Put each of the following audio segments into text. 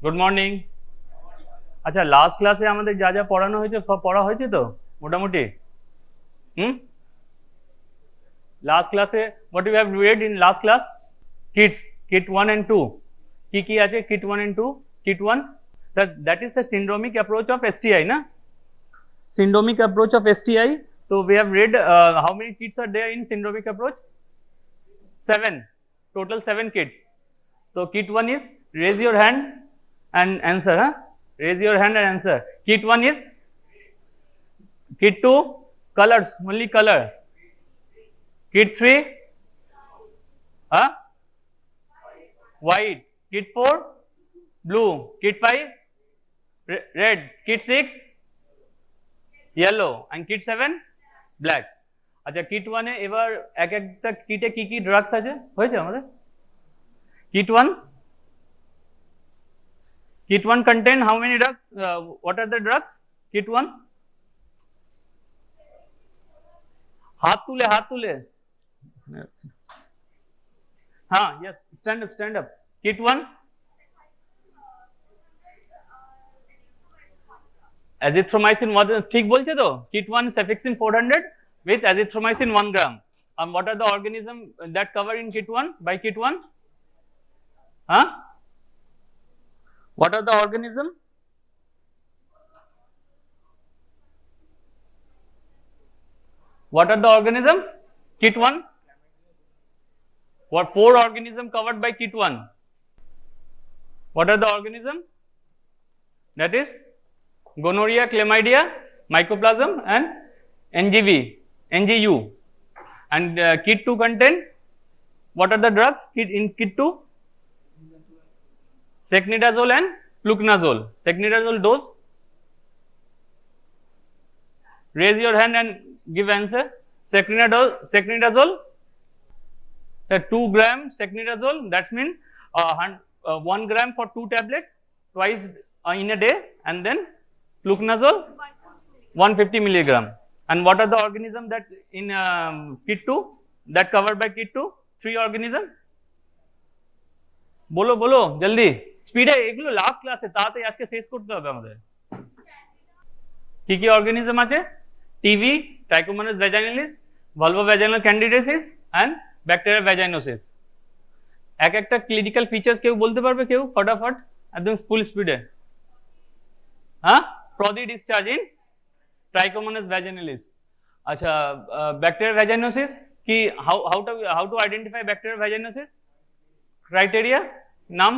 Good morning. আচ্ছা, last ক্লাসে আমাদের যা যা পড়ানো হয়েছে সব পড়া হয়েছে তো মোটামুটি? হুম, লাস্ট ক্লাসে what you have read in last class? Kits, kit 1 and 2 কি আছে? Kit 1 and 2, kit 1 that is the syndromic approach of STI na, syndromic approach of STI. So we have read how many kits are there in syndromic approach? 7, total 7 kit. So kit 1 is raise your hand and answer, raise your hand and answer. Kit 1 is, kit 2 colors, only color. Kit 3 white. Kit 4 blue. Kit 5 red. Kit 6 yellow and kit 7 black. আচ্ছা, kit 1 এ এবার এক একটা কিটে কি কি drugs আছে হয়েছে আমাদের? Kit 1 contain how many drugs? What are the drugs? Kit 1, हाथ तुले हाँ, yes, stand up. Kit 1 azithromycin, ठीक बोलते तो? Kit 1 cefixime 400 with azithromycin 1 gram. What are the organism that cover in kit 1 by kit 1? What are the organism? What are the organism? Kit 1. What 4 organism covered by kit 1? What are the organism? That is gonorrhea, chlamydia, mycoplasm and NGU. And kit 2 contain, what are the drugs in kit 2? Secnidazole and fluconazole. Secnidazole dose, raise your hand and give answer. Secnidazole 2 gram secnidazole, that's mean 1 gram for 2 tablet twice in a day, and then fluconazole 150 milligram. And what are the organism that in kit 2 that covered by kit 2? 3 organism. বলো জলদি, স্পিডে, এগুলো last ক্লাসে, তাড়াতাড়ি আজকে শেষ করতে হবে আমাদের। কি কি অর্গানিজম আছে? TB, Trichomonas vaginalis, vulvovaginal candidiasis and bacteria vaginosis. এক একটা ক্লিনিক্যাল ফিচার্স কেউ বলতে পারবে? কেউ ফটাফট, একদম ফুল স্পিডে। প্রদি ডিসচার্জ ইন ট্রাইকোমোনাস ভ্যাজাইনালিস। আচ্ছা, ব্যাকটেরিয়া ভ্যাজাইনোসিস কি, how to identify bacteria vaginosis? Criteria নাম?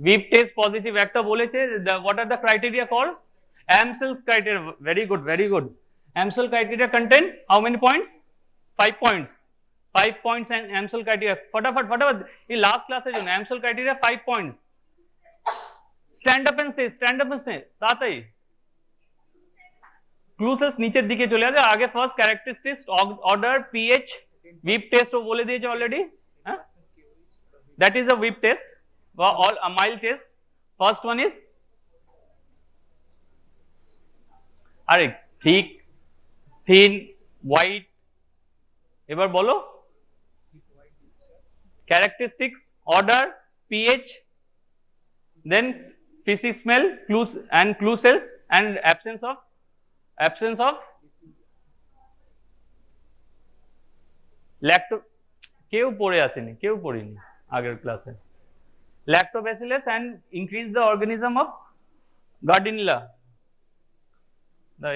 ভিপ টেস্ট পজিটিভ একটা বলেছে। What are the criteria call? Amsel's criteria. Very good. Amsel criteria contain how many points? 5 points. 5 points and Amsel criteria. फटाफट ये last class है जो Amsel criteria 5 points. Stand up and say ताताई क्लूसेस नीचे दिखे चले आते आगे। First characteristics, odour, pH, whiff test वो बोले दिए already. That is a whiff test, all a mild test. First one is, अरे ठीक, थिन, वाइट। এবার বলো characteristics, order, pH, then fishy smell, clue cells and absence of lacto, কেউ পড়ে আসেনি, কেউ পড়িনি আগের ক্লাসে। lactobacillus and increase the organism of Gardnerella।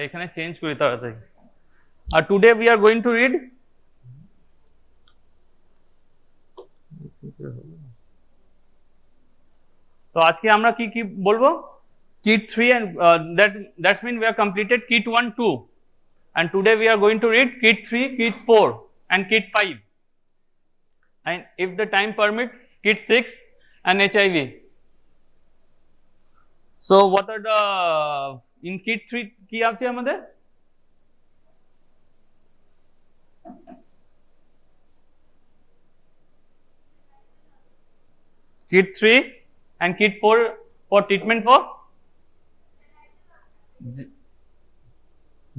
এখানে চেঞ্জ করি তাড়াতাড়ি। আর today we are going to read, তো আজকে আমরা কি কি বলবো? Kit 3 and that's mean we have completed kit 1, 2 and today we are going to read kit 3, kit 4 and kit 5 and if the time permits kit 6 and HIV. So what are the in kit 3 কি আছে আমাদের? kit 3 and kit 4 for treatment for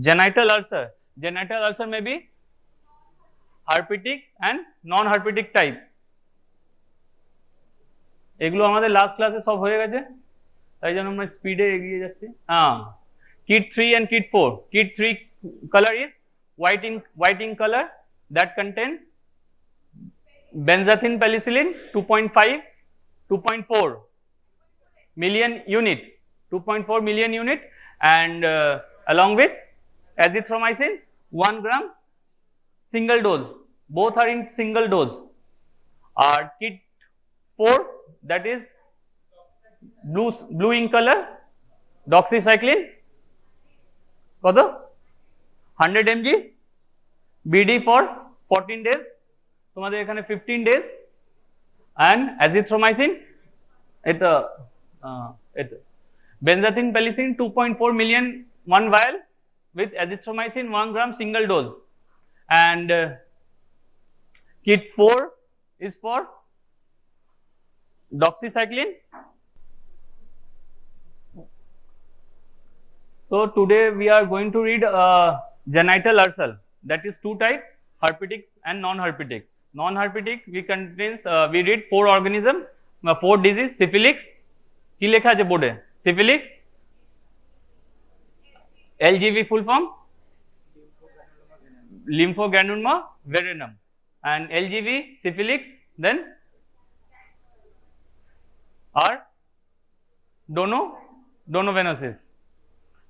genital ulcer. Genital ulcer may be herpetic and non-herpetic type. এগুলো আমাদের last ক্লাসে সব হয়ে গেছে, তাই জন্য আমরা স্পিডে এগিয়ে যাচ্ছি। Kit 3 and Kit 4. Kit 3 color is white in color that contain benzathine penicillin 2.5 2.4 million unit 2.4 million unit and along with azithromycin 1 gram single dose, both are in single dose. Kit 4 that is blue in color doxycycline কত 100 mg BD for 14 days, তোমাদের এখানে 15 days and azithromycin এটা benzathine penicillin 2.4 million 1 vial with azithromycin 1 gram single dose and kit 4 is for doxycycline. So today we are going to read genital ulcer, that is two type, herpetic and non-herpetic. Non-herpetic we contains we read 4 organism, 4 disease, syphilis, কি লেখা আছে বোর্ডে, syphilis, LGV full form lymphogranuloma verenum and LGV syphilis then are donovenosis,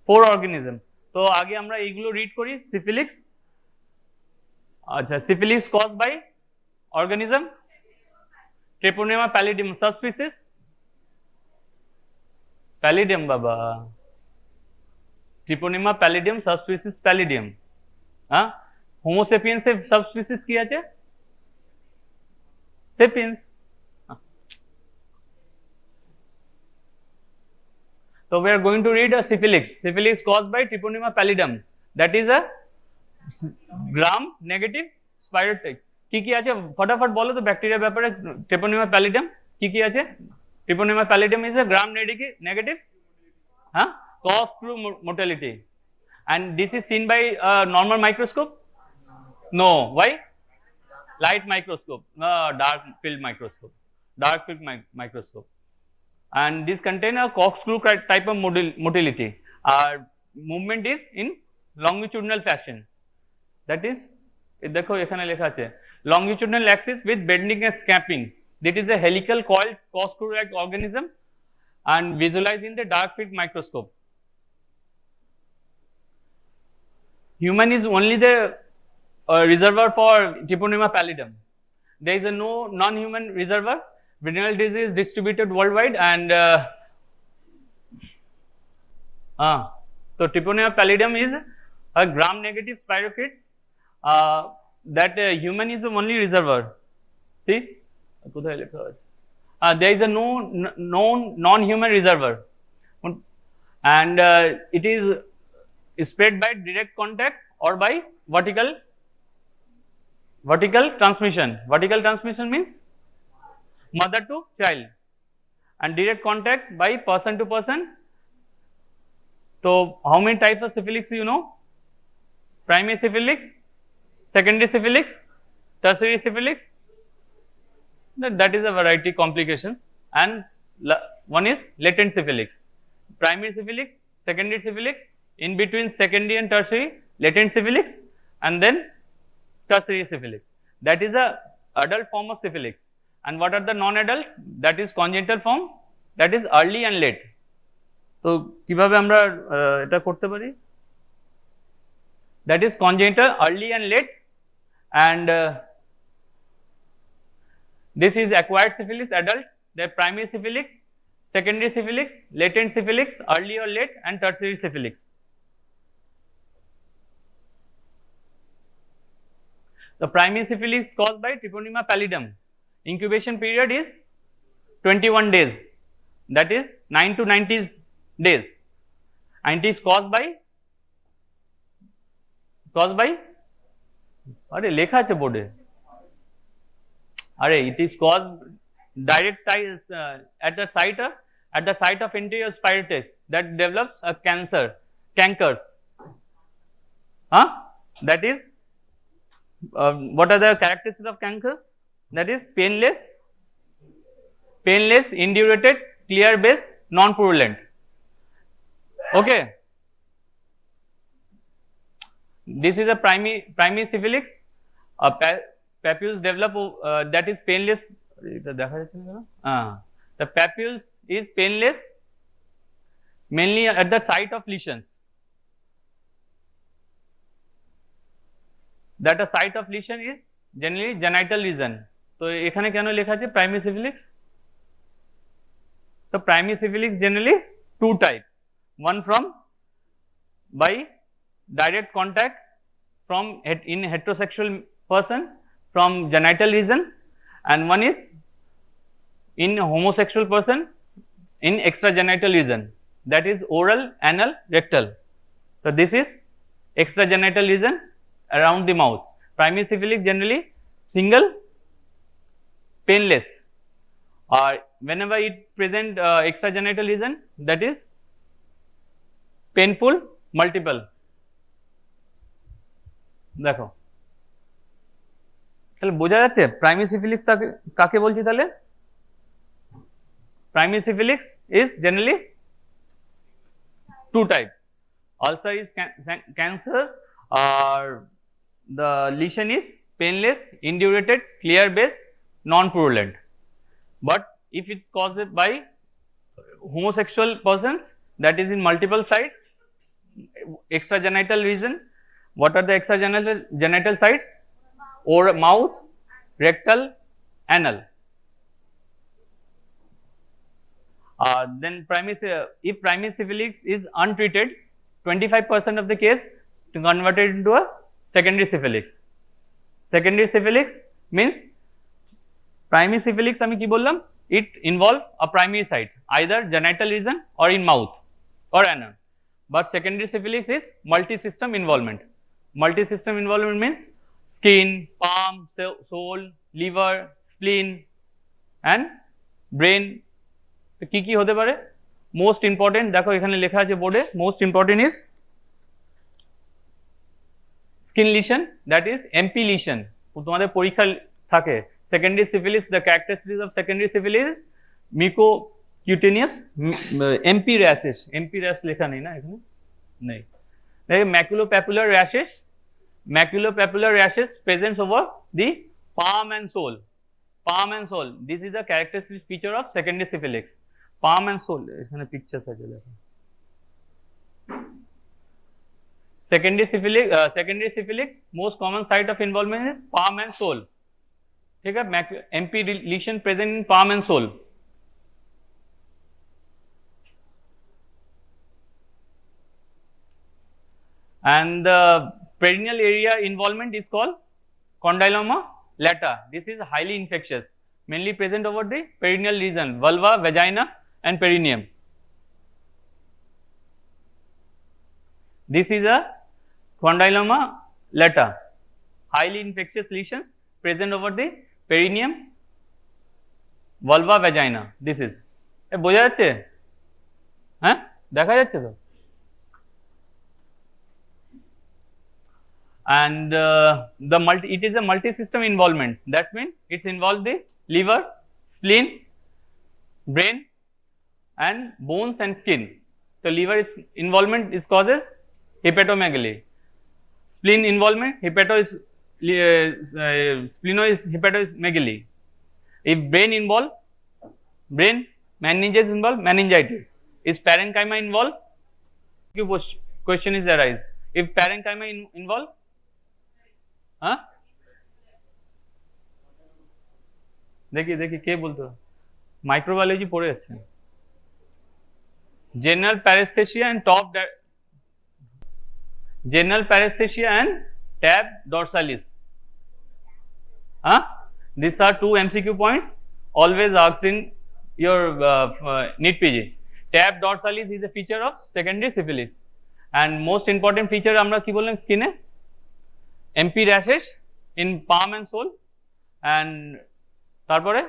4 organism. তো আগে আমরা এইগুলো read করি। syphilis, আচ্ছা syphilis caused by organism Treponema pallidum subspecies, pallidum baba, Treponema pallidum subspecies pallidum, হ্যাঁ হোমো সেপিয়েন্স এর সাবস্পিসিস কি আছে, sapiens. So we are going to read a syphilis. Syphilis caused by Treponema pallidum, that is a gram negative spirochete. কি কি আছে ফটাফট বলো তো ব্যাকটেরিয়া ব্যাপারে। Treponema pallidum কি কি আছে? Treponema pallidum is a gram negative cause through mortality, and this is seen by normal microscope. No, why? Light microscope, dark field microscope. And this contain a corkscrew type of motility. Our movement is in longitudinal fashion, that is দেখো এখানে লেখা আছে longitudinal axis with bending and snapping. That is a helical coiled corkscrew like organism and visualized in the dark field microscope. Human is only the reservoir for Treponema pallidum. There is a no non-human reservoir. Venereal disease distributed worldwide and so Treponema pallidum is a gram negative spirochetes that human is the only reservoir. See, there is a no known non-human reservoir and it is spread by direct contact or by vertical transmission. Vertical transmission means mother to child, and direct contact by person to person. So how many types of syphilis you know? Primary syphilis, secondary syphilis, tertiary syphilis. That is a variety complications, and one is latent syphilis. Primary syphilis, secondary syphilis, in between secondary and tertiary, latent syphilis, and then tertiary syphilis. That is a adult form of syphilis. And what are the non-adult? That is congenital form, that is early and late. তো কিভাবে আমরা এটা করতে পারি? That is congenital, early and late, and this is acquired syphilis, adult, the primary syphilis, secondary syphilis, latent syphilis, early or late, and tertiary syphilis. The primary syphilis caused by Treponema pallidum. Incubation period is 21 days, that is 9 to 90 days, and it is caused by আরে লেখা আছে বোর্ডে, আরে it is caused direct ties at the site of anterior spirochetes that develops a cankers. That is what are the characteristics of cankers? That is painless, painless, indurated, clear base, non-purulent. Okay. This is a primary syphilis. Papules develop that is painless. The papules is painless mainly at the site of lesions. That a site of lesion is generally genital region. So এখানে কেন লেখা আছে primary syphilis? So primary syphilis generally two type. One from by direct contact from in heterosexual person from genital region, and one is in homosexual person in extragenital region, that is oral, anal, rectal. So this is extragenital region around the mouth. Primary syphilis generally single, painless, or whenever it present extragenital region, that is painful, multiple. দেখো তাহলে বোঝা যাচ্ছে primary সিফিলিক্স কাকে বলছি তাহলে primary syphilis is generally two type. Ulcer is cancer, or the lesion is painless, indurated, clear base, non-purulent. But if it's caused by homosexual persons, that is in multiple sites, extragenital region. What are the extragenital sites? Or mouth, rectal, anal. Then if primary syphilis is untreated, 25% of the case converted into a secondary syphilis. Secondary syphilis means primary syphilis আমি কি বললাম, it involve a primary site either genital region or in mouth or anal, but secondary syphilis is multi-system involvement. Multi-system involvement means skin, palm, soul, liver, spleen and brain. তো কি কি হতে পারে? Most important দেখো এখানে লেখা আছে বোর্ডে, most important is skin lesion, that is MP lesion. তোমাদের পরীক্ষা থাকে secondary syphilis, the characteristics of secondary syphilis mucocutaneous MP rashes. MP rash লেখা নেই না এখানে, নেই। দেখো maculopapular rashes, maculopapular rashes presents over the palm and sole. Palm and sole, this is a characteristic feature of secondary syphilis. Palm and sole, এখানে pictures আছে দেখো। Secondary syphilis most common site of involvement is palm and sole. ठीक है, MP lesion present in palm and sole. And the perineal area involvement is called condyloma lata. This is highly infectious, mainly present over the perineal region, vulva, vagina and perineum. This is a condyloma lata, highly infectious lesions present over the perineum, vulva, vagina. This is বোঝা যাচ্ছে, হ্যাঁ দেখা যাচ্ছে তো। And it is a multi-system involvement. That means it's involved the liver, spleen, brain, and bones and skin. So liver is involvement is causes hepatomegaly. Spleen involvement, splenomegaly. If brain involved, brain, meninges involved, meningitis. Is parenchyma involved? Question is arise. If parenchyma involved, हाँ देखिए देखिए क्या बोलते हो, microbiology पढ़े আসছেন। general paresthesia and tab dorsalis. These are two MCQ points always asked in your NEET PG. Tab dorsalis is a feature of secondary syphilis, and most important feature আমরা কি বললাম স্কিনে, MP rashes in palm and sole, and তারপরে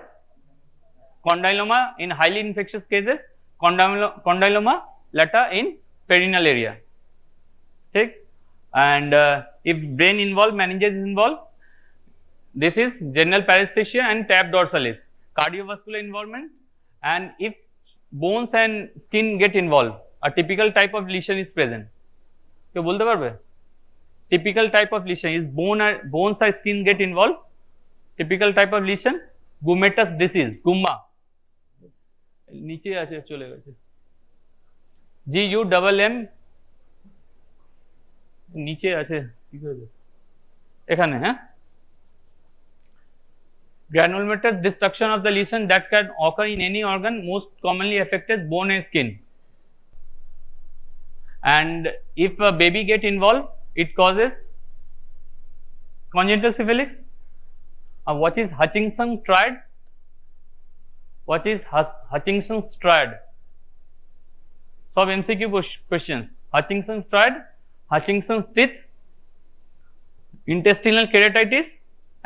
condyloma in highly infectious cases, condyloma lata in perineal area. ठीक, and if brain involved, meninges is involved, this is general paresthesia and tab dorsalis. Cardiovascular involvement, and if bones and skin get involved, a typical type of lesion is present. কেউ বলতে পারবে? Typical type of lesion is bones or skin get involved. Typical type of lesion, gummatous disease, gumma. নিচে আছে, চলে গেছে। GUMM নিচে আছে, কি করে এখানে, হ্যাঁ, granulomatous destruction of the lesion that can occur in any organ, most commonly affected bone and skin, and if a baby get involved, it causes congenital syphilis. What is Hutchinson triad? What is Hutchinson's triad? Solve MCQ questions. Hutchinson's triad, Hutchinson's teeth, intestinal keratitis,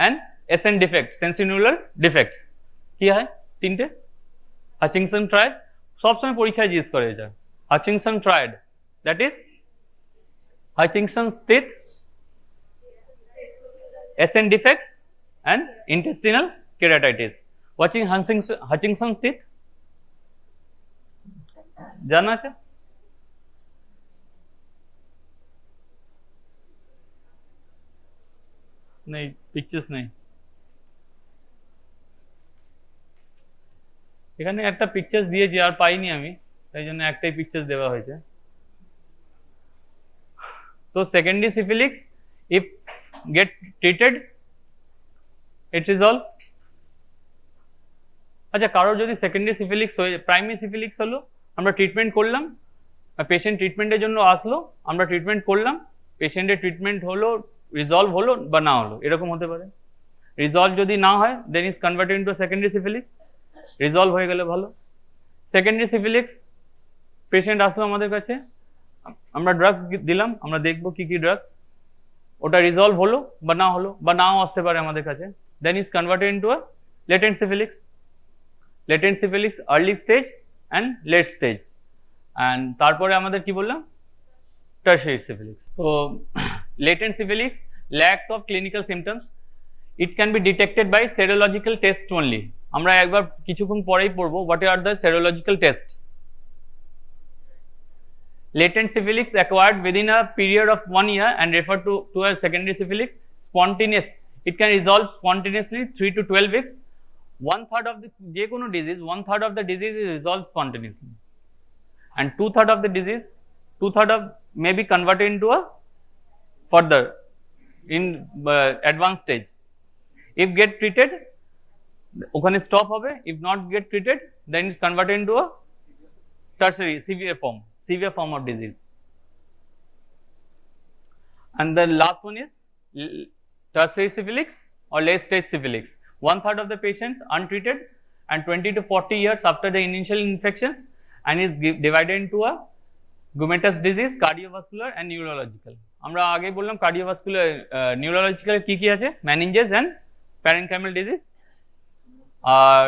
and SN defect, sensorineural defects. কি হয় তিনটে? Hutchinson triad সব সময় পরীক্ষায় জিজ্ঞেস করে এটা। Hutchinson triad, that is Hutchinson's teeth, SN defects, and intestinal keratitis. Watching Hutchinson's teeth জানা আছে? নেই, পিকচার্স নেই। এখানে একটা পিকচার্স দিয়েছি, আর পাইনি আমি, তাই জন্য একটাই পিকচার্স দেওয়া হয়েছে। তো secondary সিফিলিক্স if get treated it resolve. আচ্ছা, কারোর যদি সেকেন্ডারি সিফিলিক্স হয়ে, প্রাইমারি সিফিলিক্স হলো, আমরা ট্রিটমেন্ট করলাম, পেশেন্ট ট্রিটমেন্টের জন্য আসলো, আমরা ট্রিটমেন্ট করলাম, পেশেন্টের ট্রিটমেন্ট হলো, রিজলভ হলো বা না হলো, এরকম হতে পারে। রিজলভ যদি না হয় then is converted into secondary syphilis, resolve হয়ে গেলে ভালো। সেকেন্ডারি সিফিলিক্স পেশেন্ট আসলো আমাদের কাছে, আমরা ড্রাগস দিলাম, আমরা দেখবো কি কি ড্রাগস, ওটা রিজলভ হলো বা না হলো বা নাও আসতে পারে আমাদের কাছে, then is converted into a latent syphilis. Latent syphilis early stage and late stage, and তারপরে আমাদের কি বললাম, টারশিয়ারি সিফিলিক্স। তো latent syphilis, lack of clinical symptoms, it can be detected by serological test only. আমরা একবার কিছুক্ষণ পরেই পড়বো what are the serological test. Latent syphilis acquired within a period of 1 year and referred to as secondary syphilis. Spontaneous, it can resolve spontaneously 3 to 12 weeks. 1/3 of the যে কোনো disease, 1/3 of the disease is resolved spontaneously, and 2/3 of the disease, 2/3 of may be converted into a further in advanced stage. If get treated, ওখানে stop হবে. If not get treated, then it's converted into a tertiary severe form of disease. And the last one is tertiary syphilis or late stage syphilis. 1/3 of the patients untreated and 20 to 40 years after the initial infections, and is divided into a gummatous disease, cardiovascular and neurological. আমরা আগে বললাম cardiovascular, neurological কি কি আছে, meninges and parenchymal disease, R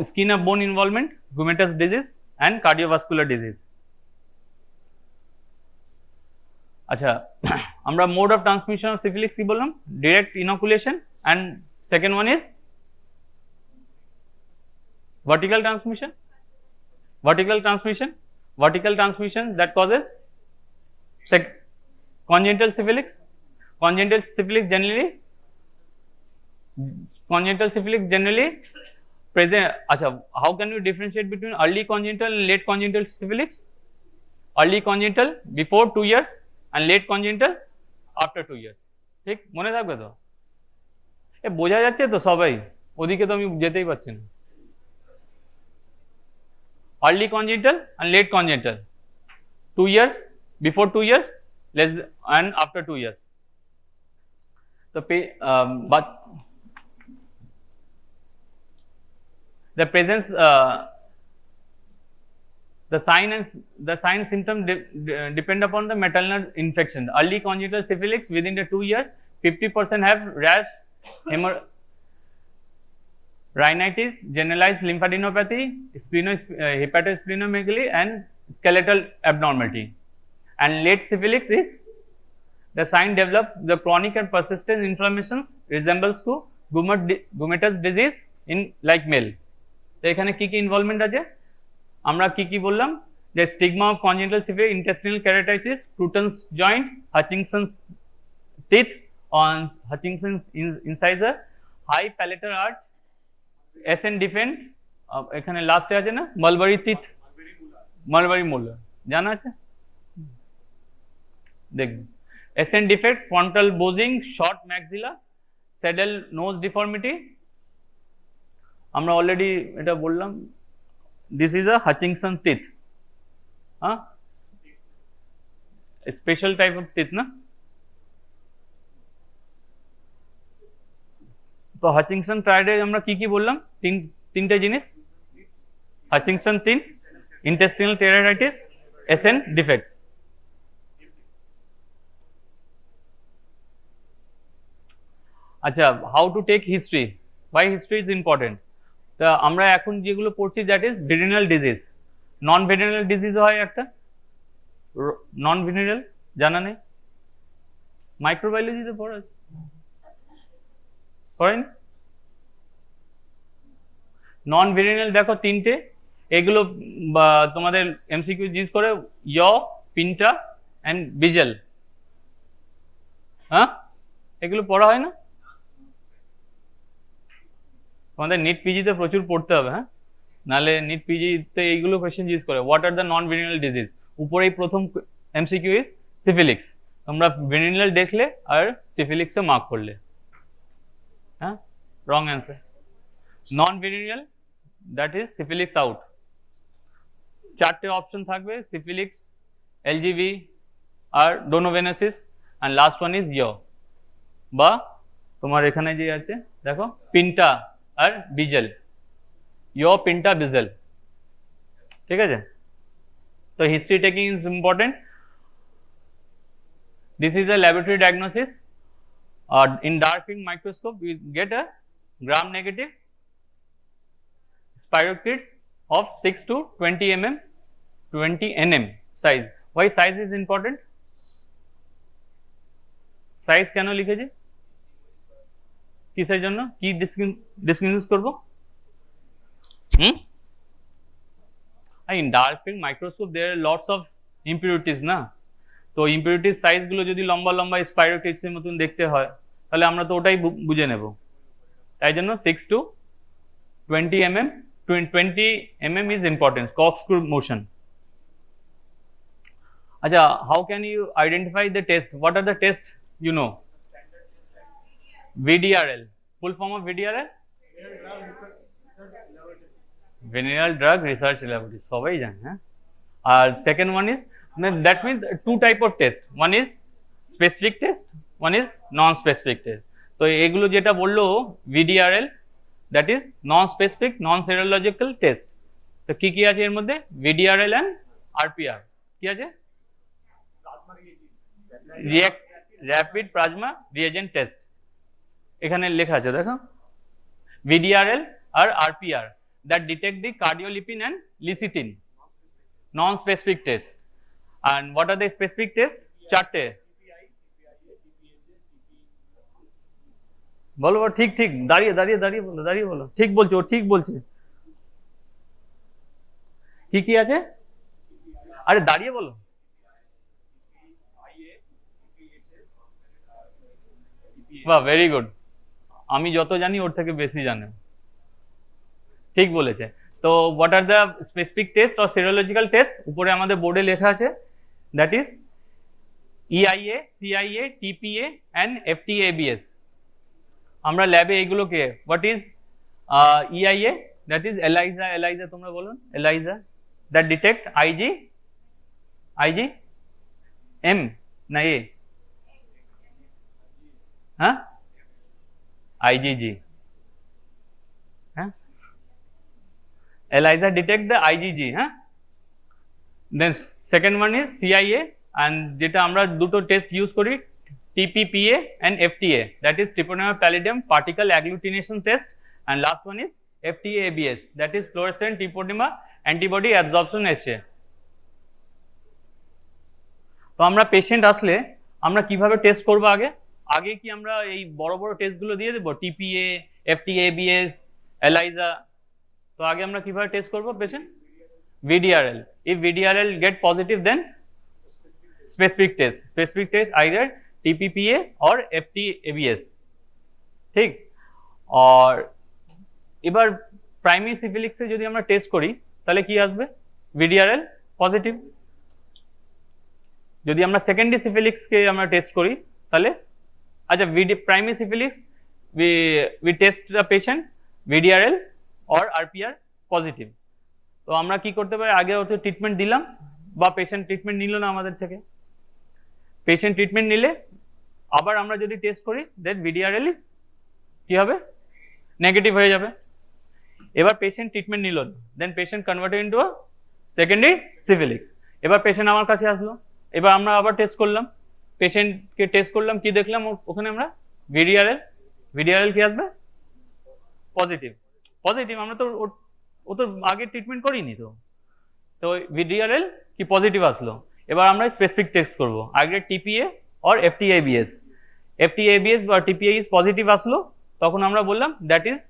skin and bone involvement, gummatous disease and cardiovascular disease. আচ্ছা, আমরা mode of transmission of সিফিলিক্স কি বললাম, direct inoculation, and second one is vertical transmission that causes congenital syphilis. Congenital syphilis generally present. Acha, how can you differentiate between early congenital and late congenital syphilis? Early congenital before 2 years and late congenital after 2 years. ঠিক মনে থাকবে তো? এ বোঝা যাচ্ছে তো সবাই? ওদিকে তো আমি যেতেই পারছি না। Early congenital and late congenital, 2 years, before 2 years, less and after 2 years. But the presence, the sign symptom depend upon the maternal infection. Early congenital syphilis within the 2 years, 50% have rash, rhinitis, generalized lymphadenopathy, hepatosplenomegaly, and skeletal abnormality. And late syphilis is the sign develop the chronic and persistent inflammations resembles to gummatous disease in like male. তো এখানে কি কি involvement আছে, আমরা কি বললাম যে stigma of congenital severe intestinal keratitis, Clutton's joint, Hutchinson's teeth on Hutchinson's incisor, high palatal arch, SN defect, এখানে লাস্টে আছে না মালবারি টিথ, মালবারি মোলার জানা আছে দেখবেন, SN defect, frontal bossing, short maxilla, saddle nose deformity, আমরা অলরেডি এটা বললাম, this is a Hutchinson teeth, হ্যাঁ স্পেশাল টাইপ অফ টিথ না। তো হাচিনসন ট্রায়াডে আমরা কি বললাম, তিনটে জিনিস, Hutchinson teeth, intestinal keratitis, SN defects. আচ্ছা, how to take history, why history is important. তা আমরা এখন যেগুলো পড়ছি that is venereal disease, non venereal disease হয় একটা, নন ভেরিনাল জানা নেই, মাইক্রোবায়োলজিতে পড়েন, নন ভেরিনাল দেখো তিনটে, এগুলো তোমাদের এমসিকিউ জিজ্ঞেস করে, পিন্টা অ্যান্ড বিজেল, হ্যাঁ এগুলো পড়া হয় না, তোমাদের নিট পিজিতে প্রচুর পড়তে হবে, হ্যাঁ নাহলে নিট পিজিতে এইগুলো কোয়েশ্চেন জিজ্ঞেস করে, what are the non venereal disease, উপরেই প্রথম এমসিকিউ ইজ সিফিলিক্স, তোমরা ভেরিনাল দেখলে আর সিফিলিক্সে মার্ক করলে, হ্যাঁ wrong answer, non venereal that is syphilis out, চারটে অপশন থাকবে, সিফিলিক্স, এলজিভি আর donovanosis, and last one is বা তোমার এখানে যে আছে দেখো পিন্টা আর বিজেল, পিন্টা বিজেল, ঠিক আছে। তো history taking is important, this is a laboratory diagnosis, in dark field microscope we get a gram negative spirochetes of 6 to 20 mm 20 nm size. Why size is important, size কেন লিখেছি, কিসের জন্য, কি discriminate করব, in dark field microscope there are lots of impurities না, তো ইম্পিউরিটির সাইজগুলো যদি লম্বা লম্বা স্পাইরোকেটসের মতন দেখতে হয় তাহলে আমরা তো ওটাই বুঝে নেব, তাই জন্য 6 to 20 mm 20 mm is important, corkscrew motion. আচ্ছা, how can you identify the test, what are the tests you know, VDRL, full form of VDRL, venereal drug research laboratory, সবাই জানে, হ্যাঁ। আর second one is, that means two type of test, one is specific test, one is non-specific test. তো এগুলো যেটা বললো VDRL, that is non-specific non-serological test. তো কি আছে এর মধ্যে, VDRL and RPR, কি আছে, rapid plasma reagent test, এখানে লেখা আছে দেখো, VDRL R RPR that detect the cardiolipin and lecithin, non-specific test. And what are the specific tests, চারটে বলো, ঠিক দাঁড়িয়ে বলো, ঠিক বলছো, ঠিক বলছে, কি আছে, আরে দাঁড়িয়ে বলো, বাহ ভেরি গুড, আমি যত জানি ওর থেকে বেশি জানে, ঠিক বলেছে। তো what are the specific test or serological test, উপরে আমাদের বোর্ডে লেখা আছে, that is EIA, CIA, TPA and FTABS। আমরা ল্যাবে এইগুলোকে, what is EIA, that is ELISA, তোমরা বলো ELISA, that detect IG M না A, হ্যাঁ IgG, হ্যাঁ ELISA detect the IgG, huh? Then second one is CIA, and যেটা আমরা দুটো টেস্ট ইউজ করি, TPPA and FTA, that is tryptophan pallidum particle agglutination test, and last one is FTABS, that is fluorescent tryptophan antibody absorption assay. তো আমরা patient আসলে আমরা কিভাবে test করব, আগে কি আমরা এই বড় বড় টেস্টগুলো দিয়ে দেবো, TPA, FTABS, ELISA, তো আগে আমরা কিভাবে টেস্ট করব patient? VDRL. If VDRL get positive, then specific test either TPPA or FT-ABS. ঠিক, আর এবার প্রাইমারি সিফিলিক্সে যদি আমরা টেস্ট করি তাহলে কি আসবে? VDRL positive. যদি আমরা সেকেন্ডারি সিফিলিক্সকে আমরা টেস্ট করি তাহলে আচ্ছা primary syphilis we test the patient VDRL or RPR positive. তো আমরা কি করতে পারি? আগে ওতে ট্রিটমেন্ট দিলাম বা পেশেন্ট ট্রিটমেন্ট নিল না আমাদের থেকে, পেশেন্ট ট্রিটমেন্ট নিলে আবার আমরা যদি টেস্ট করি দেন VDRL ইজ কি হবে? নেগেটিভ হয়ে যাবে। এবার পেশেন্ট ট্রিটমেন্ট নিল না, then patient converted into a secondary syphilis. এবার পেশেন্ট আমার কাছে আসলো, এবার আমরা আবার টেস্ট করলাম, পেশেন্টকে টেস্ট করলাম, কি দেখলাম ওখানে আমরা? VDRL কি আসবে? পজিটিভ। আমরা তো ও তো আগে ট্রিটমেন্ট করিনি, তো VDRL কি পজিটিভ আসলো। এবার আমরা স্পেসিফিক টেস্ট করব, আগে TPA or FT-ABS। FT-ABS বা TPA ইজ পজিটিভ আসলো, তখন আমরা বললাম দ্যাট ইজ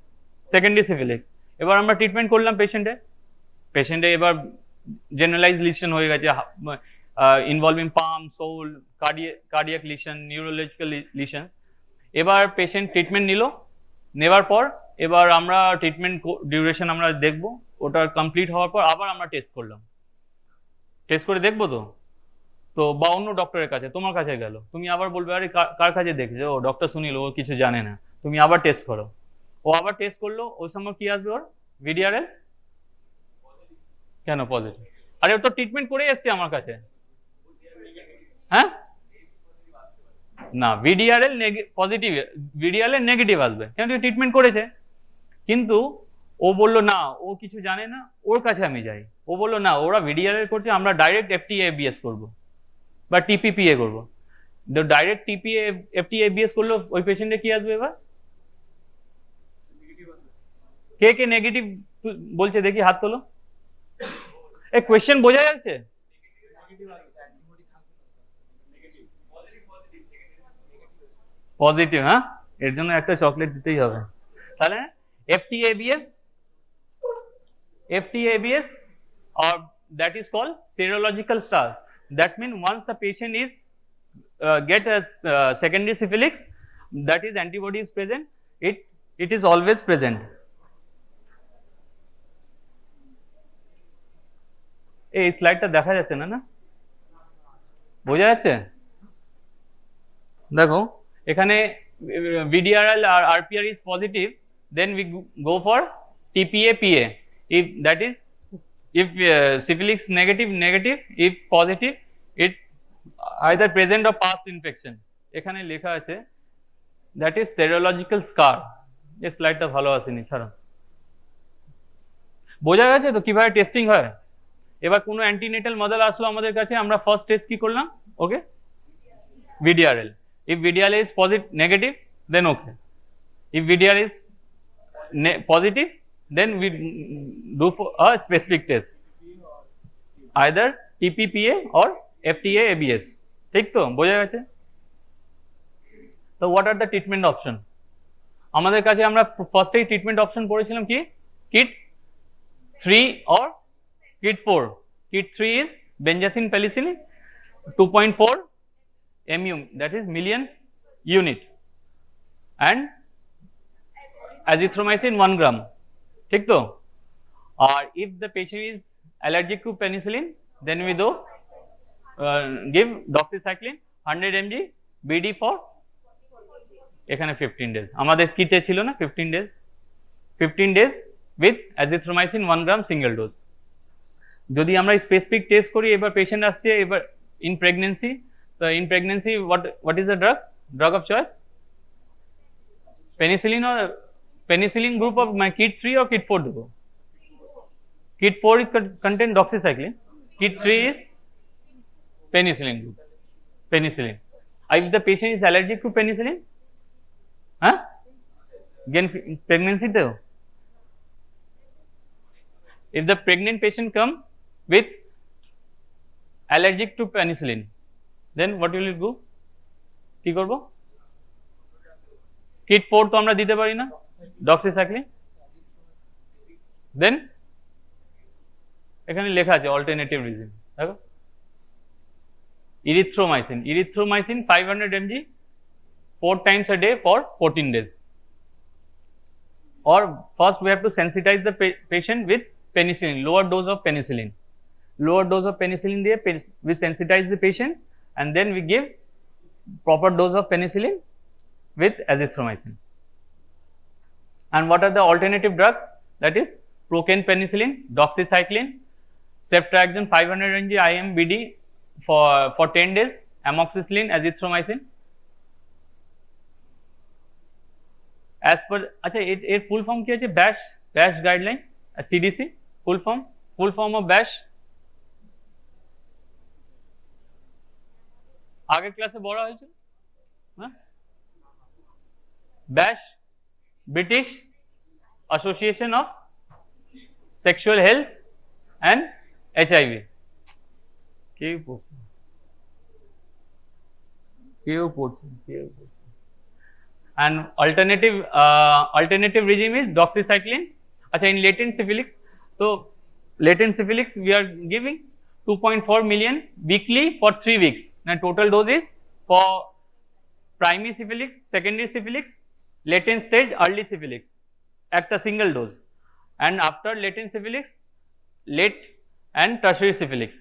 সেকেন্ডারি সিফিলিক্স। এবার আমরা ট্রিটমেন্ট করলাম পেশেন্টে এবার জেনারেলাইজ লিশন হয়ে গেছে, involving palm, sole, cardiac lesion, neurological lesion. এবার পেশেন্ট ট্রিটমেন্ট নেওয়ার পর এবার আমরা ট্রিটমেন্ট ডিউরেশন আমরা দেখব, ওটা কমপ্লিট হওয়ার পর আবার আমরা টেস্ট করলাম, টেস্ট করে দেখবো তো বা অন্য ডক্টরের কাছে, তোমার কাছে গেল, তুমি আবার বলবে আরে কার কাছে দেখছো? ও ডক্টর সুনীল, ও কিছু জানে না, তুমি আবার টেস্ট করো। ও আবার টেস্ট করলো, ওই সময় কি আসবে ওর? VDRL কেন পজিটিভ? আরে ও তো ট্রিটমেন্ট করে এসছে আমার কাছে। হ্যাঁ না, VDRL পজিটিভ, VDRL নেগেটিভ আসবে, কেন? ট্রিটমেন্ট করেছে, কিন্তু ও বললো না ও কিছু জানে না, ওর কাছে আমি যাই। ও বললো না, ওরা VDRL করছে, আমরা ডাইরেক্ট FT-ABS করবো বা TPPA করবো। ডাইরেক্ট FT-ABS করলো, ওই পেশেন্টে কি আসবে? এবার কে নেগেটিভ বলছে দেখি, হাত তোলো। এই কোয়েশ্চেন বোঝা যাচ্ছে? পজিটিভ, হ্যাঁ, এর জন্য একটা চকলেট দিতেই হবে। তাহলে FT-ABS or that is called serological star. That means once a patient is get a secondary syphilis, that is antibody is present, it is always present. এই স্লাইডটা দেখা যাচ্ছে না? বোঝা যাচ্ছে? দেখো এখানে VDRL R RPR is positive, then we go for TPA-PA. If that is, if syphilis negative, if positive, it either present or past infection. এখানে লেখা আছে that is serological scar. এই স্লাইডটা ভালো আসেনি, ছাড়ো। বোঝা গেছে তো কিভাবে টেস্টিং হয়? এবার কোনো অ্যান্টিনেটাল মডেল আসলো আমাদের কাছে, আমরা ফার্স্ট টেস্ট কি করলাম? ওকে, VDRL. If VDRL is negative, then okay. If VDRL is positive, then we do for a specific test, either TPPA or FT-ABS. ঠিক তো, বোঝা গেছে? তো what are the treatment option? আমাদের কাছে আমরা ফার্স্টেই ট্রিটমেন্ট অপশন পড়েছিলাম কি? Kit 3 or kit 4. Kit 3 is benzathine penicillin 2.4 mu, that is million unit, and azithromycin 1 gram. ঠিক তো? আর if the patient is allergic to penicillin, then we do give doxycycline 100 mg BD for এখানে 15 days। আমাদের কিটে ছিল না 15 days with azithromycin 1 gram single dose। যদি আমরা specific test করি, এবার পেশেন্ট আসছে, এবার ইন প্রেগনেন্সি, তো in pregnancy what is the drug of choice? penicillin or penicillin group of my kit 3 or kit 4 দেবো? kit 4 it contain doxycycline, kit 3 is penicillin group, penicillin. If the patient is allergic to penicillin, again pregnancy দেবো। If the pregnant patient come with allergic to penicillin, then what will it do? কি করব? kit 4 তো আমরা দিতে পারি না, doxycycline দেন এখানে লেখা আছে অল্টারনেটিভ রিজিম, দেখো erythromycin 500 mg 4 times a day for 14 days. Or first we have to sensitize the patient with penicillin, lower dose of penicillin. Lower dose of penicillin দিয়ে we sensitize the patient and then we give proper dose of penicillin with azithromycin. And what are the alternative drugs? That is procaine penicillin, doxycycline, ceftriaxone 500 mg IM/BD for 10 days, amoxicillin, azithromycin. As per আচ্ছা এর full form কি আছে? ব্যাশ guideline, CDC full form of ব্যাশ আগের ক্লাসে বলা হয়েছিল। হ্যাঁ, ব্যাশ British association of sexual health and HIV। কেউ পড়ছে and alternative regime is doxycycline. Acha in latent syphilis, so latent syphilis we are giving 2.4 million weekly for 3 weeks. Now total dose is for primary syphilis, secondary syphilis, latent stage, early syphilis at a single dose, and after latent syphilis, late and tertiary syphilis,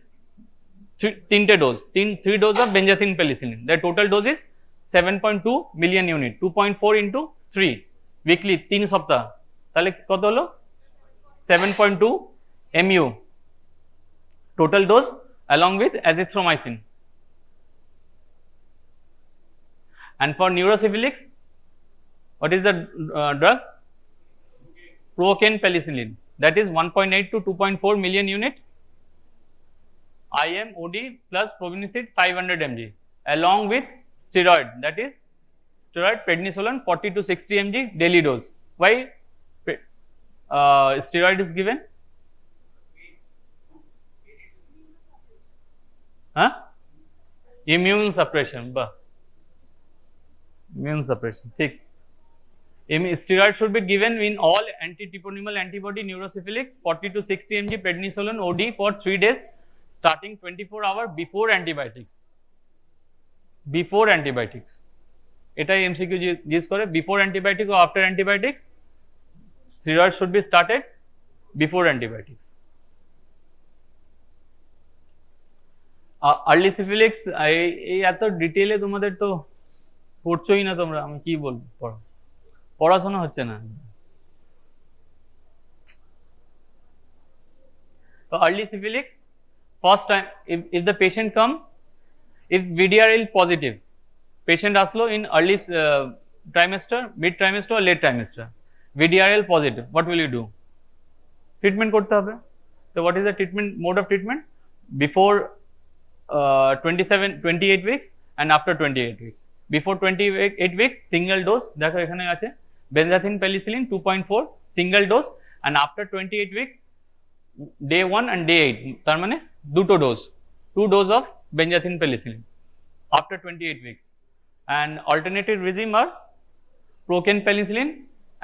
three dose of benzathine penicillin. The total dose is 7.2 million unit, 2.4 into 3 weekly 3 সপ্তাহ, তাহলে কত হলো 7.2 mu total dose along with azithromycin. And for neurosyphilis, what is the drug? Procaine penicillin, that is 1.8 to 2.4 million unit IM/OD plus probenecid 500 mg along with steroid, that is steroid prednisolone 40 to 60 mg daily dose. Why steroid is given? Immune suppression. Immune suppression, ঠিক। Steroid should be given in all anti-treponema antibody neurosyphilis 40 to 60 mg prednisolone OD for 3 days starting 24 hours before antibiotics. এটাই MCQ জিজ্ঞেস করে, before antibiotic ও after antibiotics steroid should be started before antibiotics. Early syphilis এই এত ডিটেইলে তোমাদের তো পড়ছোই না তোমরা, আমি কি বলবো, পড়াশোনা হচ্ছে না। তো early syphilis first time if the patient come, if VDRL positive patient আসলো in early trimester, mid trimester or late trimester, VDRL positive, what will you do? Treatment করতে হবে। So what is the treatment mode of treatment? Before 28 weeks and after 28 weeks. Before 28 weeks single dose, দেখো এখানে আছে benzathine penicillin 2.4 single dose, and after 28 weeks day 1 and day 8, তার মানে দুটো dose, 2 dose of benzathine penicillin after 28 weeks. And alternative regime are procaine penicillin,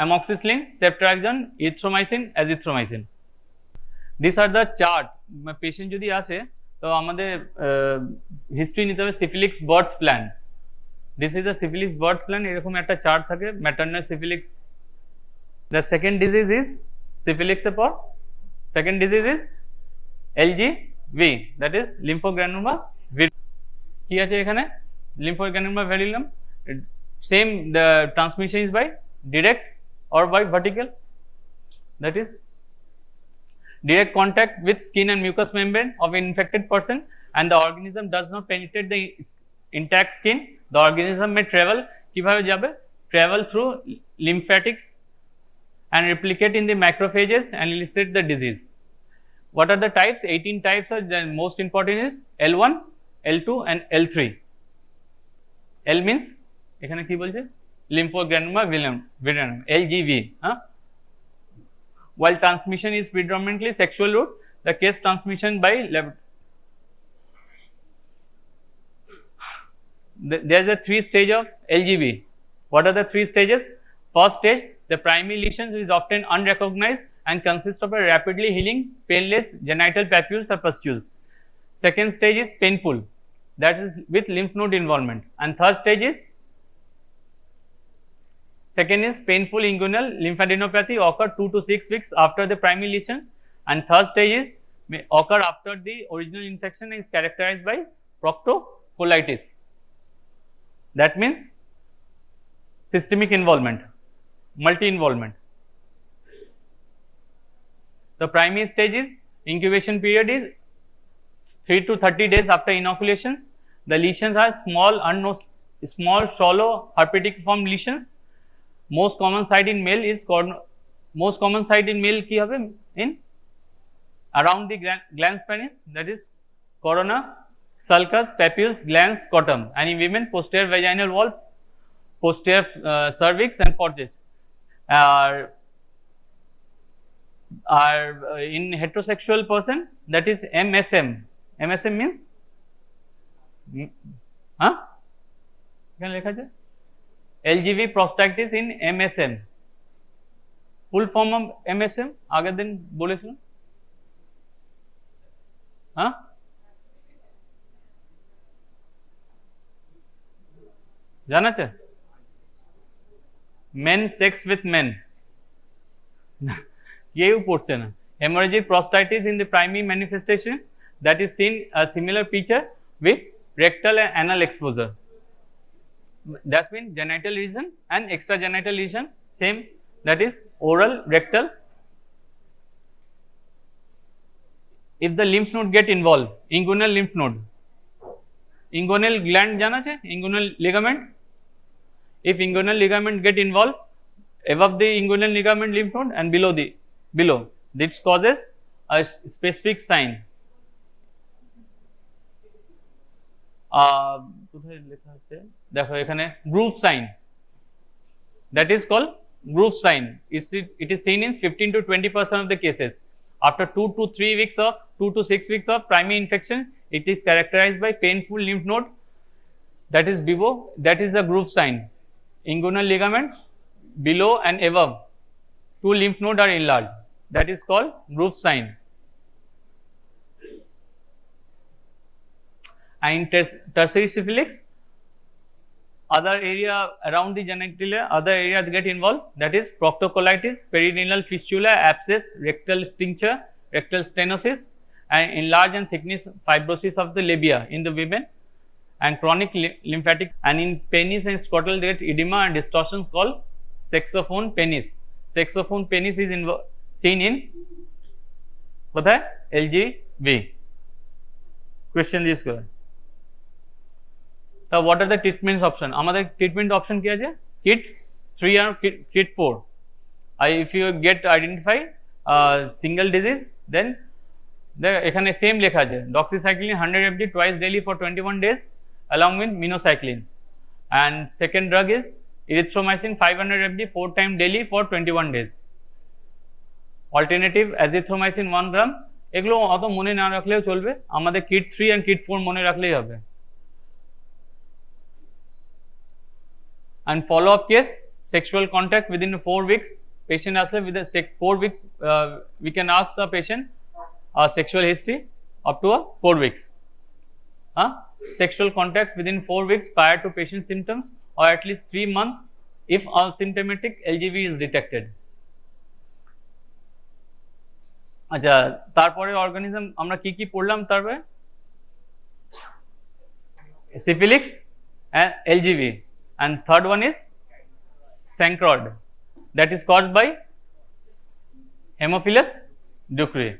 amoxicillin, ceftriaxone, erythromycin, azithromycin. These are the chart. Patient যদি আসে তো আমাদের history নিতে হবে, syphilis birth plan. This is a syphilis birth plan, এরকম একটা chart থাকে। Maternal syphilis, the second disease is সিফিলিক্সের পর second disease is LGV, that is lymphogranuloma virulum. কি আছে এখানে? lymphogranuloma virulum, same, the transmission is by direct or by vertical, that is direct contact with skin and mucous membrane of an infected person, and the organism does not penetrate the intact skin. The organism may travel, কিভাবে যাবে? Travel through lymphatics and replicate in the macrophages and elicit the disease. What are the types? 18 types are, the most important is L1, L2 and L3. L means এখানে কি বলছে? lymphogranuloma virulum, LGV. While transmission is predominantly sexual route, the case transmission by there is a 3 stage of LGV. What are the 3 stages? First stage, the primary lesion is often unrecognized and consists of a rapidly healing painless genital papules or pustules. Second stage is painful, that is with lymph node involvement, and third stage is second is painful inguinal lymphadenopathy occur 2 to 6 weeks after the primary lesion, and third stage is may occur after the original infection is characterized by proctocolitis. That means systemic involvement, multi-involvement. The primary stage is incubation period is 3 to 30 days after inoculations. The lesions are small, shallow, herpetic form lesions. Most common site in male is ki hobe in around the glans penis, that is corona, sulcus, papules, glans, scrotum, and in women posterior vaginal wall, posterior cervix and forceps. Are in heterosexual person, that is MSM. MSM means क्या लिखा है? LGV prostatitis in MSM. Full form of MSM आगे दिन बोले सुनो. हाँ? जाना चाहिए? Men sex with men. ये पढ़ते ना. Hemorrhagic prostatitis in the primary manifestation, that is seen a similar picture with rectal and anal exposure. That means genital lesion and extragenital lesion same, that is oral, rectal. If the lymph node get involved, inguinal lymph node, inguinal gland जाना चाहिए, inguinal ligament. If inguinal ligament get involved above the inguinal ligament lymph node and below, this causes a specific sign. देखो এখানে groove sign, that is called groove sign. It is seen in 15 to 20% of the cases. After 2 to 6 weeks of primary infection, it is characterized by painful lymph node, that is below, that is the groove sign. Inguinal ligament below and above, 2 lymph nodes are enlarged, that is called groove sign. And tertiary syphilis, other area around the genitalia, other area get involved, that is proctocolitis, perineal fistula, abscess, rectal stricture, rectal stenosis, and enlarged and thickness fibrosis of the labia in the women, and chronic lymphatic, and in penis and scrotal get edema and distortion called saxophone penis. Saxophone penis is seen in पता है LGV. Question this करें. So what are the treatment option? আমাদের treatment option কি আছে? Kit 3 or Kit 4. If you get identified single disease, then এখানে same লেখা আছে, doxycycline 100 mg twice daily for 21 days along with minocycline, and second drug is erythromycin 500 mg 4 times daily for 21 days. Alternative azithromycin 1 gram. এগুলো অত মনে না রাখলেও চলবে, আমাদের Kit 3 and Kit 4 মনে রাখলেই হবে. And follow-up case, sexual contact within 4 weeks. Patient আসলে with 4 weeks, we can ask the patient sexual history up to 4 weeks. Sexual contact within 4 weeks prior to patient symptoms, or at least 3 months if asymptomatic LGV is detected. আচ্ছা, তারপরে organism আমরা কি কি পড়লাম? তারপরে syphilis and LGV. And third one is chancroid, that is caused by Haemophilus ducrei.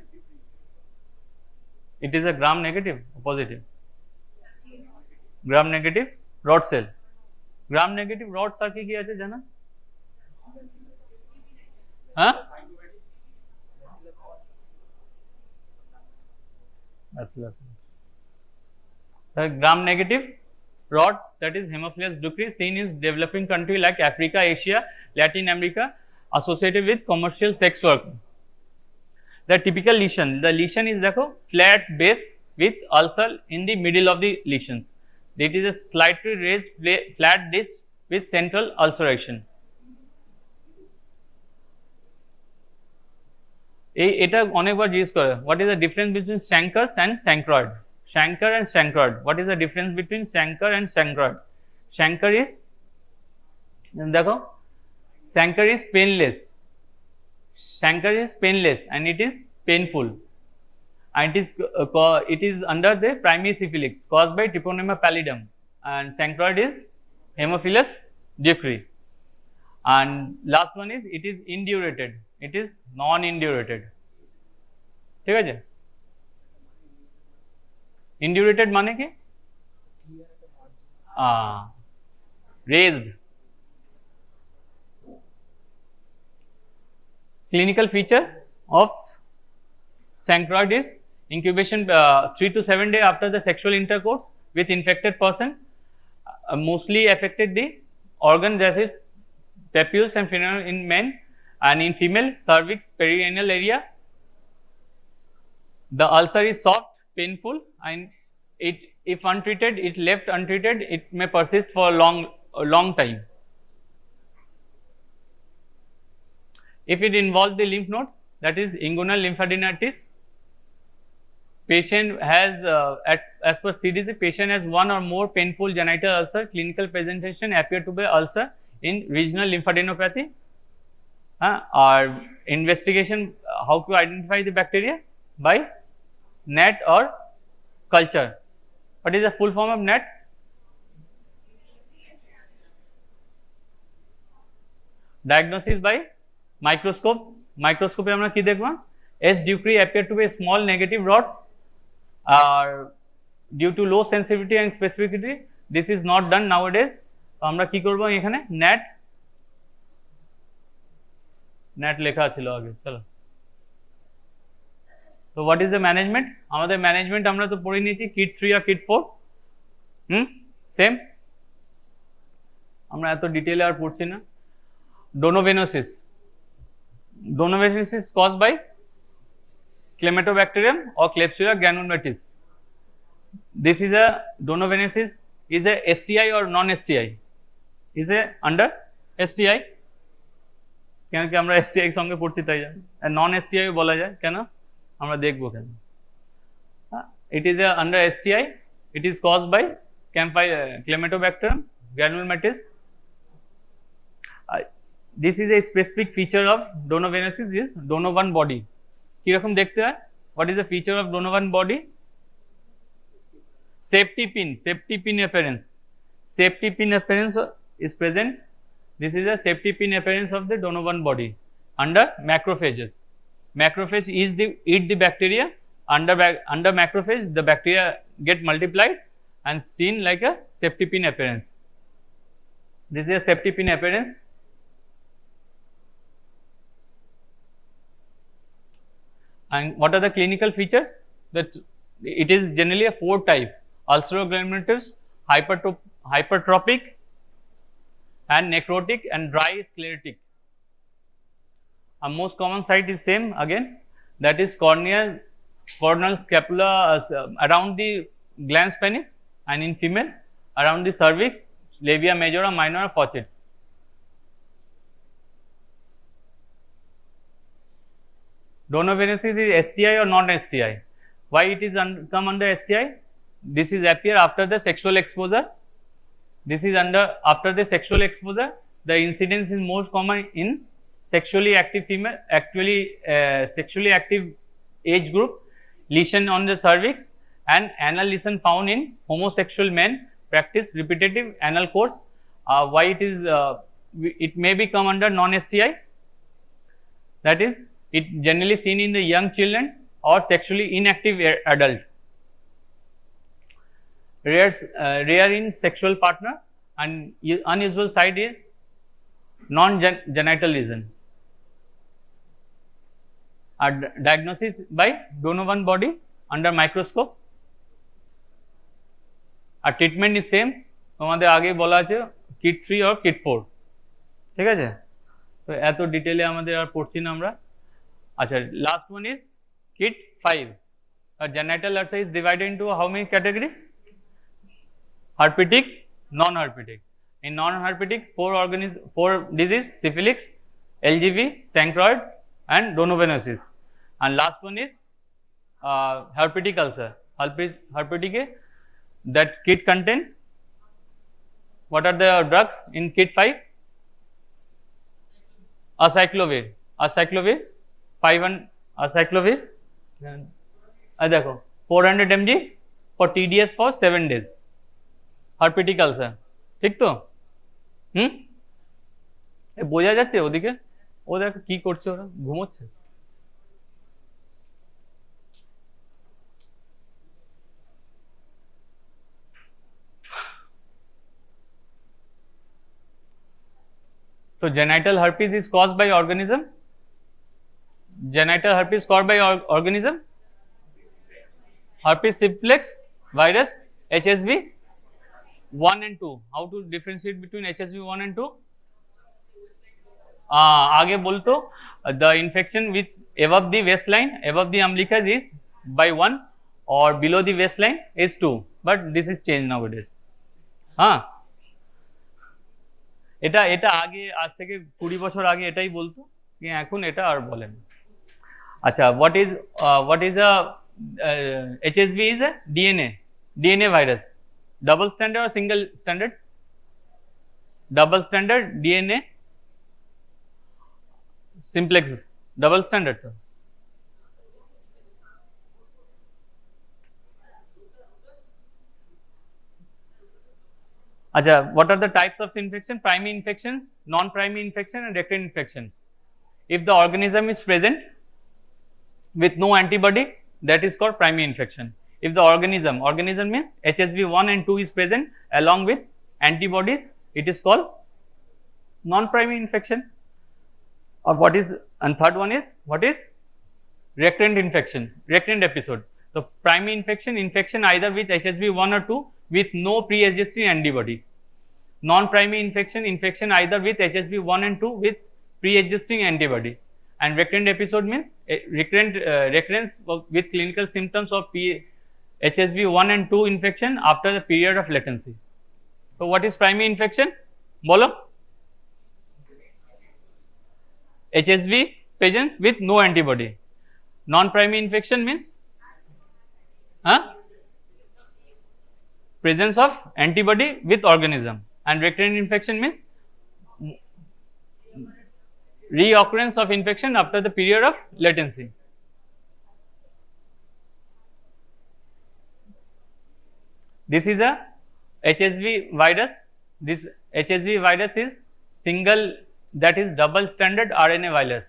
It is a gram negative or positive? Gram negative rod cell. Gram negative rod cell কি আছে জানা? হ্যাঁ, gram negative rod, that is Haemophilus ducrei, seen in developing country like Africa, Asia, Latin America, associated with commercial sex work. The typical lesion, the lesion is देखो flat base with ulcer in the middle of the lesion. It is a slightly raised flat disc with central ulceration. এটা অনেকবার জিজ্ঞেস করে, what is the difference between chancres and chancroid? Chancre and chancroid, what is the difference between chancre and chancroid? Chancre is, দেখো, chancre is painless, chancre is painless and it is painful, and it is under the primary syphilis caused by Treponema pallidum, and Sancroid is Haemophilus ducrei. And last one is, it is indurated, it is non-indurated. ঠিক আছে? Indurated মানে কি? Raised. Clinical feature of Sancroid is incubation 3 to 7 days after the sexual intercourse with infected person, mostly affected the organ that is papules and frenulum in men, and in female cervix perianal area. The ulcer is soft, painful, and it, if untreated, it left untreated, it may persist for a long time. If it involves the lymph node, that is inguinal lymphadenitis, patient has as per CDC, patient has one or more painful genital ulcer. Clinical presentation appear to be ulcer in regional lymphadenopathy. Or investigation, how to identify the bacteria? By NAT or culture. What is the full form of NAT? Diagnosis by microscope. Microscope আমরা কি দেখব? S. ducrei appear to be small negative rods, due to low sensitivity and specificity. This is not done nowadays. আমরা কি করব এখানে? NAT লেখা ছিল আগে, চলো। তো হোয়াট ইজ দ্য ম্যানেজমেন্ট? আমাদের ম্যানেজমেন্ট আমরা তো পড়ে নিয়েছি কিট 3 আর কিট 4, সেম, আমরা এত ডিটেইলে আর পড়ছি না। ডোনোভেনোসিস, ডোনোভেনোসিস caused by Clematobacterium or Klebsiella granulomatis. This is a donovenosis is a STI or non-STI? Is a under STI? কেন কি আমরা STI এর সঙ্গে পড়ছি তাই জানি, নন STI বলা যায় কেন, আমরা দেখবো কেন। It is a under STI. It is caused by Clematobacterium granulomatis. This is a specific feature of donovenosis is Donovan body. কিরকম দেখতে হয়? What is the feature of Donovan body? Safety pin appearance. Safety pin appearance is present. This is a safety pin appearance of the Donovan body under macrophages. Macrophage eat the bacteria. Under macrophage, the bacteria get multiplied and seen like a safety pin appearance. This is a safety pin appearance. And what are the clinical features? That it is generally a 4 type: ulcerograminomatous, hypertrophic, and necrotic, and dry sclerotic. Our most common site is same again, that is corneal scapula around the glans penis, and in female around the cervix, labia majora, minora, faucets. Donovenosis is STI or non-STI? Why it is come under STI? This is appear after the sexual exposure. This is after the sexual exposure. The incidence is most common in sexually active female, sexually active age group, lesion on the cervix, and anal lesion found in homosexual men practice repetitive anal course. Why it is? It may become under non-STI. That is, it generally seen in the young children or sexually inactive adult. Rare in sexual partner, and unusual site is non-genital lesion. Diagnosis by Donovan body under microscope. Treatment is same. তোমাদের আগে বলা আছে kit 3 or kit 4, ঠিক আছে? তো এত ডিটেইলে আমাদের আর পড়ছি না আমরা। আচ্ছা, last one is kit 5. A genital ulcer is divided into how many category? Herpetic, non-herpetic. In non-herpetic, 4 disease: syphilis, LGV, Sancroid, and donovenosis. and last one is herpetic ulcer. Herpetic, that kit contain, what are the drugs in kit 5? Acyclovir, 500 acyclovir, देखो 400 mg for TDS for 7 days. herpetic ulcer, ঠিক তো? বোঝা যাচ্ছে ওদিকে? ও দেখ কি করছে, ওরা ঘুমোচ্ছে। So genital herpes is caused by organism. Genital herpes caused by organism. Herpes simplex virus, HSV 1 and 2. How to differentiate between HSV 1 and 2? आगे बोल तो the infection with above the waistline, above the umbilicus is by 1 or below the waistline is 2. But this is changed nowadays. हाँ, এটা এটা আগে আজ থেকে 20 বছর আগে এটাই বলতো, এখন এটা আর বলেন। আচ্ছা, what is a HSV is a DNA virus, double standard or single standard? Double standard DNA simplex, double standard তো। Acha, what are the types of infection? Primary infection, non-primary infection and recurrent infections. If the organism is present with no antibody, that is called primary infection. If the organism means HSV 1 and 2 is present along with antibodies, it is called non-primary infection. Or and third one is, what is recurrent infection, recurrent episode. The primary infection either with HSV 1 or 2 with no pre-existing antibody. Non-primary infection either with HSV 1 and 2 with pre-existing antibody. And recurrent episode means recurrence with clinical symptoms of HSV 1 and 2 infection after the period of latency. So what is primary infection? Bolo? HSV present with no antibody. Non-primary infection means presence of antibody with organism, and recurrent infection means reoccurrence of infection after the period of latency. This is a HSV virus. This HSV virus is single, that is double standard RNA virus,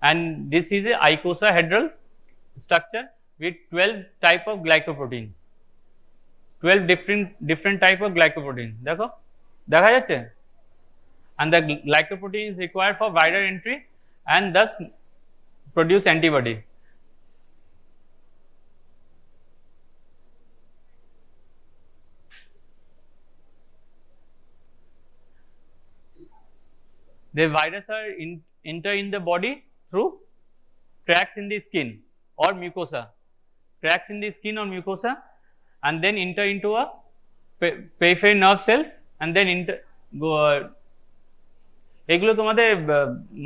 and this is a icosahedral structure with 12 type of glycoproteins. 12 different type of glycoprotein. देखो देखा जाते हैं, and the glycoprotein is required for viral entry and thus produce antibody. The virus are enter in the body through cracks in the skin or mucosa, cracks in the skin or mucosa, and then enter into a peripheral nerve cells and then এগুলো তোমাদের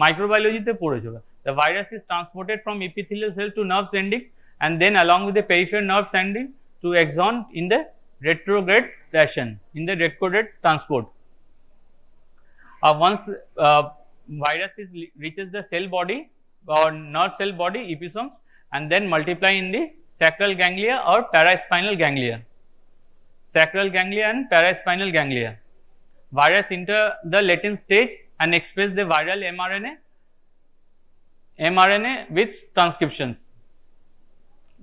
মাইক্রোবায়োলজিতে পড়েছো। The virus is transported from epithelial cell to nerves ending and then along with the peripheral nerves ending to axon in the retrograde fashion, in the retrograde transport. Once virus reaches the cell body or nerve cell body, episomes, and then multiply in the sacral ganglia or paraspinal ganglia. Sacral ganglia and paraspinal ganglia. Virus enter the latent stage and express the viral mRNA with transcriptions.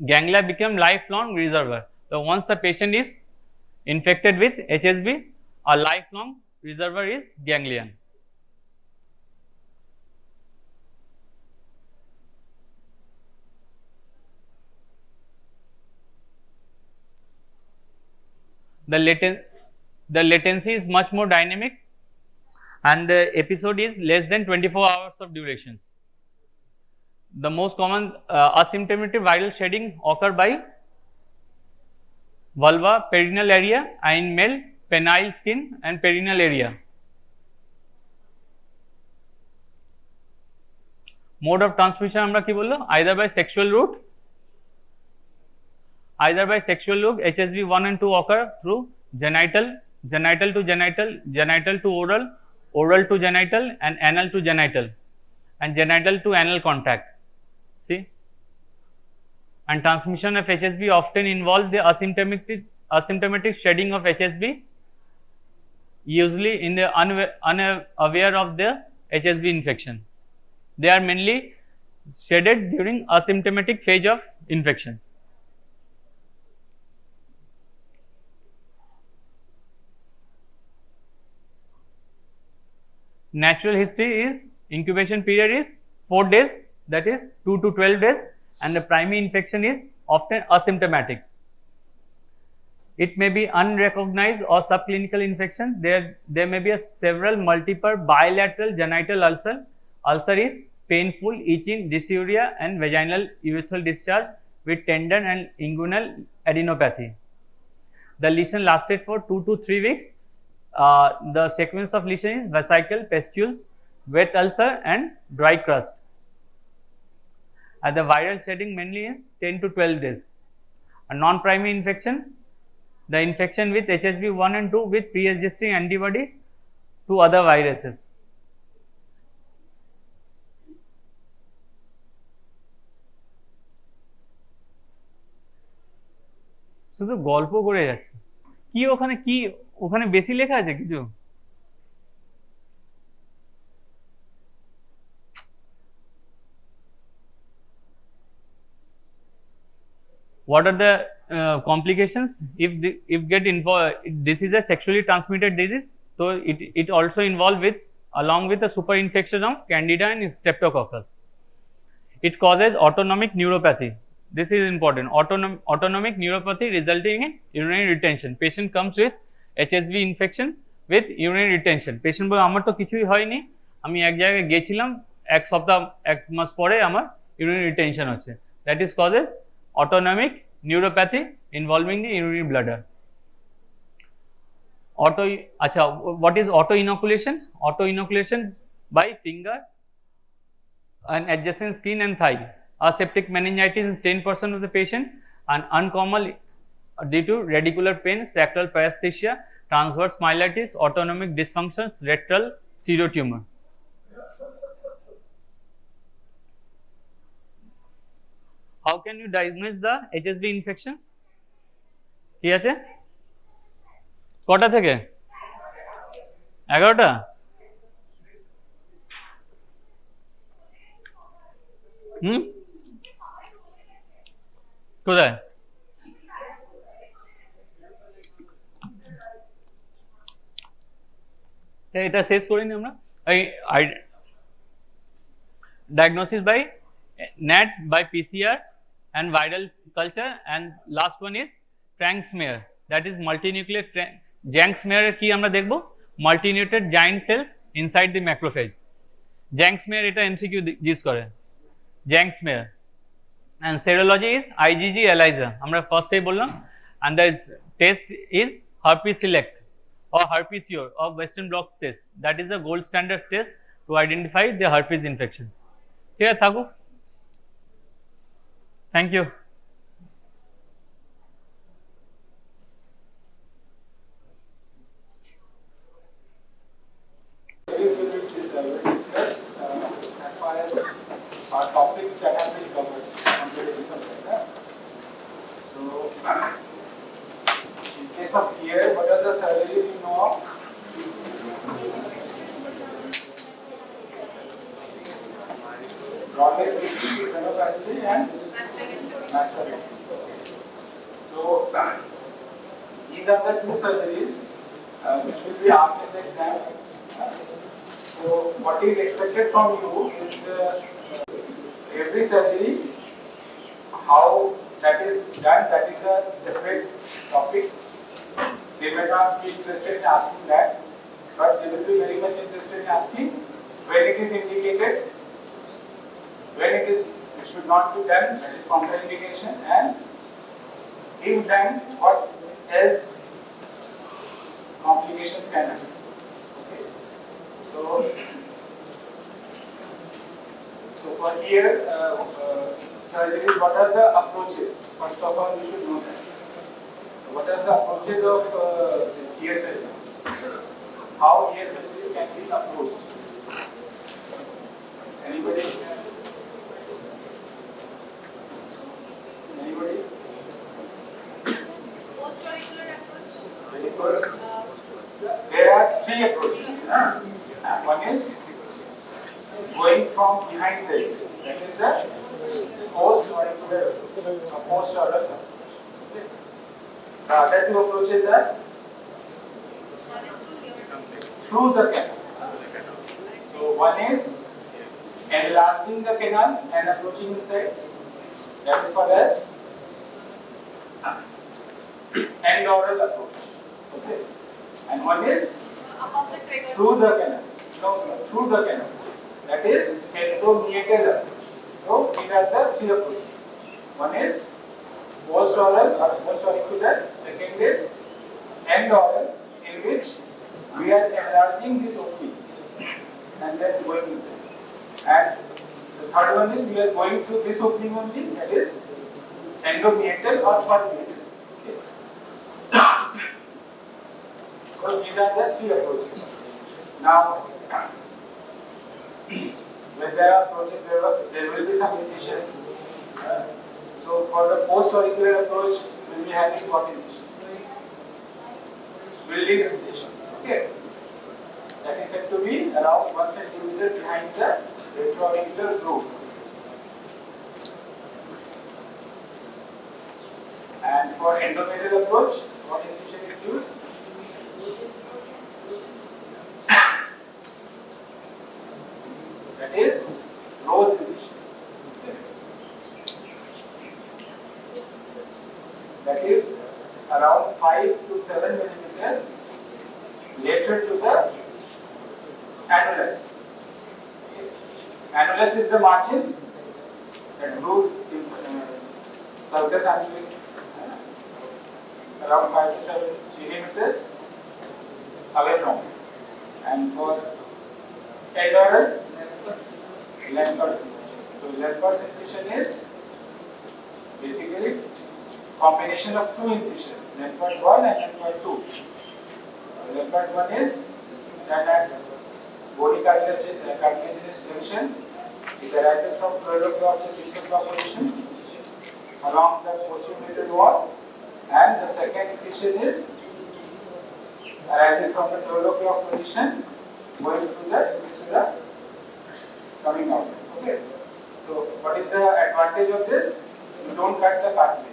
Ganglia become lifelong reservoir. So once the patient is infected with HSV, a lifelong reservoir is ganglion. The latency is much more dynamic and the episode is less than 24 hours of durations. The most common asymptomatic viral shedding occur by vulva, perineal area, and in male penile skin and perineal area. Mode of transmission আমরা কি বললো, either by sexual route, either by sexual route HSV 1 and 2 occur through genital, genital to genital, genital to oral, oral to genital, and anal to genital, and genital to anal contact. See, and transmission of HSV often involves the asymptomatic shedding of HSV, usually in the unaware of the HSV infection. They are mainly shedded during asymptomatic phase of infections. Natural history is incubation period is 4 days, that is 2 to 12 days, and the primary infection is often asymptomatic. It may be unrecognized or subclinical infection. There may be several multiple bilateral genital ulcer. Ulcer is painful, itching, dysuria, and vaginal urethral discharge with tendon and inguinal adenopathy. The lesion lasted for 2 to 3 weeks. The sequence of lesion is vesicle, pustules, wet ulcer, and dry crust. The viral shedding mainly is 10 to 12 days. A non-primary infection, the infection with HSV 1 and 2 with pre-existing antibody to other viruses. শুধু গল্প করে যাচ্ছে, কি ওখানে বেশি লেখা আছে কিছু? What are the complications if get involved? This is a sexually transmitted disease, so it also involved with along with the super infection of candida and streptococcus. It causes autonomic neuropathy. This is important. Autonomic neuropathy resulting in urinary retention. Patient comes with HSV infection with urinary retention. Patient বলে আমার তো কিছুই হয়নি, আমি এক জায়গায় গেছিলাম, এক মাস পরে আমার urinary retention হচ্ছে. That is causes autonomic neuropathy involving the urinary bladder. What is auto inoculation? Auto inoculation by finger and adjacent skin and thigh. Aseptic meningitis in 10% of the patients, and uncommon due to radicular pain, sacral paresthesia, transverse myelitis, autonomic dysfunctions, rectal pseudotumor. How can you diagnose the HSV infections? ঠিক আছে, কটা থেকে 11টা? কোথায়? এটা শেষ করিনি আমরা। Diagnosis by NAT, by PCR and viral culture, and last one is Frank smear, that is multinuclear Jank smear কি আমরা দেখব, multinucleated giant cells inside the macrophage. Jank smear এটা MCQ জিজ্ঞেস করে, Jank smear. And serology is IgG ELISA, আমরা ফার্স্টেই বললাম, and the test is herpes select or herpes sure or western blot test. That is the gold standard test to identify the herpes infection. ঠিক আছে, থাকুক। Thank you. Discuss as far as our topics that have been covered on today's session. So, in case of ear, what are the surgeries you know of? Broadly speaking, rhinoplasty and mastectomy. So, these are the two surgeries which will be asked in the exam. So, what is expected from you is every surgery, how that is done, that is a separate topic. They may not be interested in asking that, but they will be very much interested in asking when it is indicated, when it should not be done, that is contraindication, and if done, what else complications can happen. Okay. So So for ear surgery, what are the approaches? First of all, you should know that. What are the approaches of this ear surgery? How ear surgeries can be approached? Anybody? Anybody? Post-auricular approach. Very good. There are three approaches. One is going from behind the ear. That is the post-auricular approach. The other two approaches are One is through here. through the canal. So one is enlarging the canal and approaching inside. That is called as end-oral approach. Okay. And one is Above the triggers. through the canal. No, through the canal. That is endomeatal approach. So these are the three approaches. One is post-oral or post-auricular. Second is end-oral, in which we are enlarging this opening and then going inside. And the third one is we are going through this opening only. That is endomeatal or permeatal. Okay. So these are the three approaches. Now, when there are approaches, there will be some incisions. So for the post-auricular approach, we will be having what incision? Building incision. Okay. That is said to be around 1 centimeter behind the retroauricular groove. And for endometrial approach, what incision is used? That is rose incision. That is around 5 to 7 millimeters lateral to the annulus. Annulus is the margin that grooves the sulcus annuli around 5 to 7 millimeters away from it. And for end-oral, Lampard sensation. So Lampard sensation is basically combination of two incisions, Lampard 1 and Lampard 2. Lampard 1 is that at bony cartilaginous junction, it arises from cradle-claw to system-claw position along the posterior middle wall, and the second incision is arising from the cradle-claw position going through the incisura coming out. Okay. So what is the advantage of this? You don't cut the cartilage.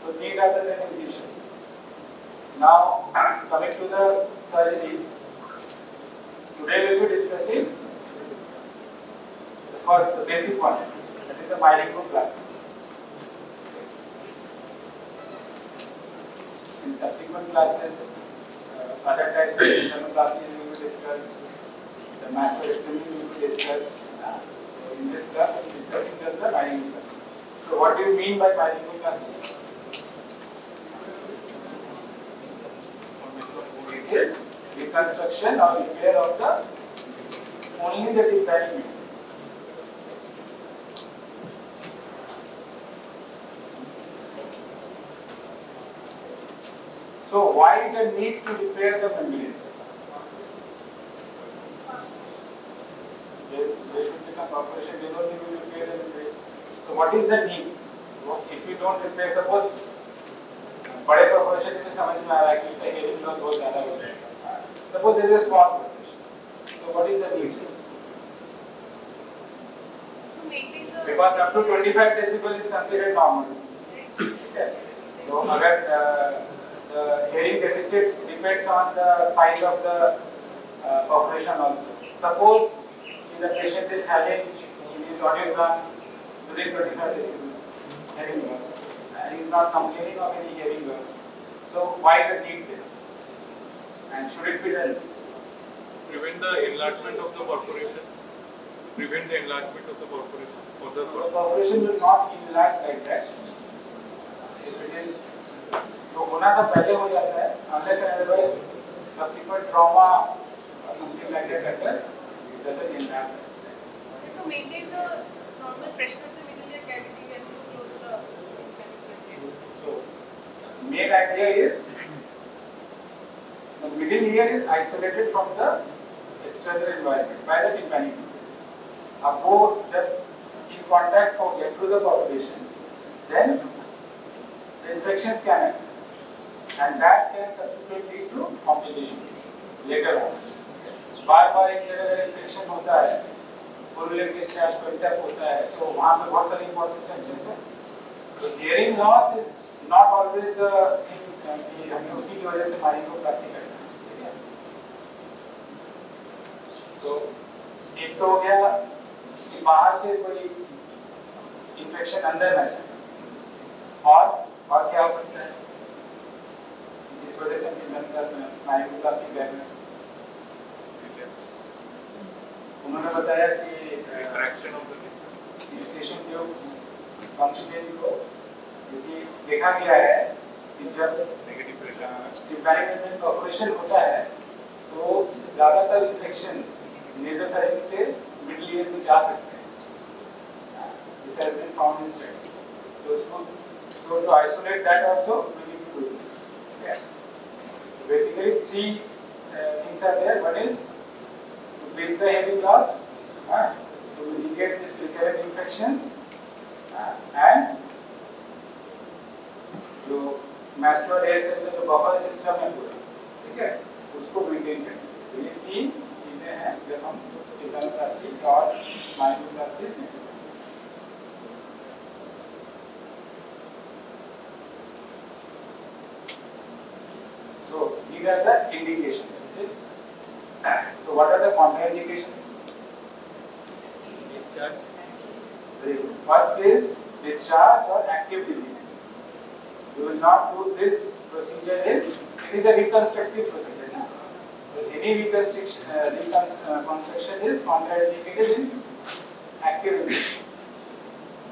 So these are the 10 incisions. Now coming to the surgery, today we will be discussing the first, the basic one, that is the myeloplasty. In subsequent classes, other types of internoplasty will be discussed, the mastectomy will be discussed. In this class, we will be discussing just the myeloplasty. So what do you mean by myeloplasty? It is reconstruction or repair of the only the tympanic medium. So why the need to repair the membrane? There should be some perforation. They don't need to repair the membrane. So what is the need? If you don't repair, suppose बड़े perforation में समझ में आ रहा है कि उसका hearing loss बहुत ज़्यादा हो जाएगा. Suppose there is a small perforation. So what is the need? Because up to 25 decibel is considered normal. Okay. So अगर the hearing deficit depends on the size of the perforation also. Suppose the patient is having in his audiogram within 25 decibel hearing loss and he is not complaining of any hearing loss. So why the need there? And should it be done? Prevent the enlargement of the perforation. Prevent the enlargement of the perforation. Or the perforation will not enlarge like that. If it is जो होना था पहले हो जाता है unless and otherwise subsequent trauma or something like that occurs, It doesn't enlarge. To maintain the normal pressure of the middle ear cavity, we have to close the tympanic. So, main idea is the middle ear is isolated from the external environment by the tympanic membrane. अब वो जब in contact हो गया through the population, then the infections can happen, and that can subsequently lead to complications later on. बार-बार एक जगह अगर infection होता है, पुरुलियन डिस्चार्ज कंटेक्ट होता है, तो वहाँ पे बहुत सारी important structures हैं. तो hearing loss is not always the thing कि हमें उसी की वजह से माइक्रोप्लास्टी करना है. तो एक तो हो गया कि बाहर से कोई इंफेक्शन अंदर न जाए, और क्या हो सकता है जिस वजह से माइक्रोप्लास्टिक बैग उन्होंने बताया कि रिफ्रैक्शन ऑफ द स्टेशन के फंक्शनिंग को, क्योंकि देखा गया है कि जब नेगेटिव प्रेशर tympanic membrane का ऑपरेशन होता है तो ज्यादातर इंफेक्शंस नेजोफेरिंग से मिडिल ईयर में जा सकते हैं. This has been found in studies. So to isolate that also we need to do this. Okay. So basically three things are there. One is to bridge the hearing loss, to mitigate these recurrent infections, and जो mastoid hair cell का जो buffer system है पूरा, ठीक है, उसको maintain करना. तो ये तीन चीजें हैं जब हम tympanoप्लास्टी और माइक्रोप्लास्टी disease. So these are the indications. So what are the contraindications? discharge First is discharge or active disease. You will not do this procedure in, it is a reconstructive procedure. Na? So any reconstruction is contraindicated in active disease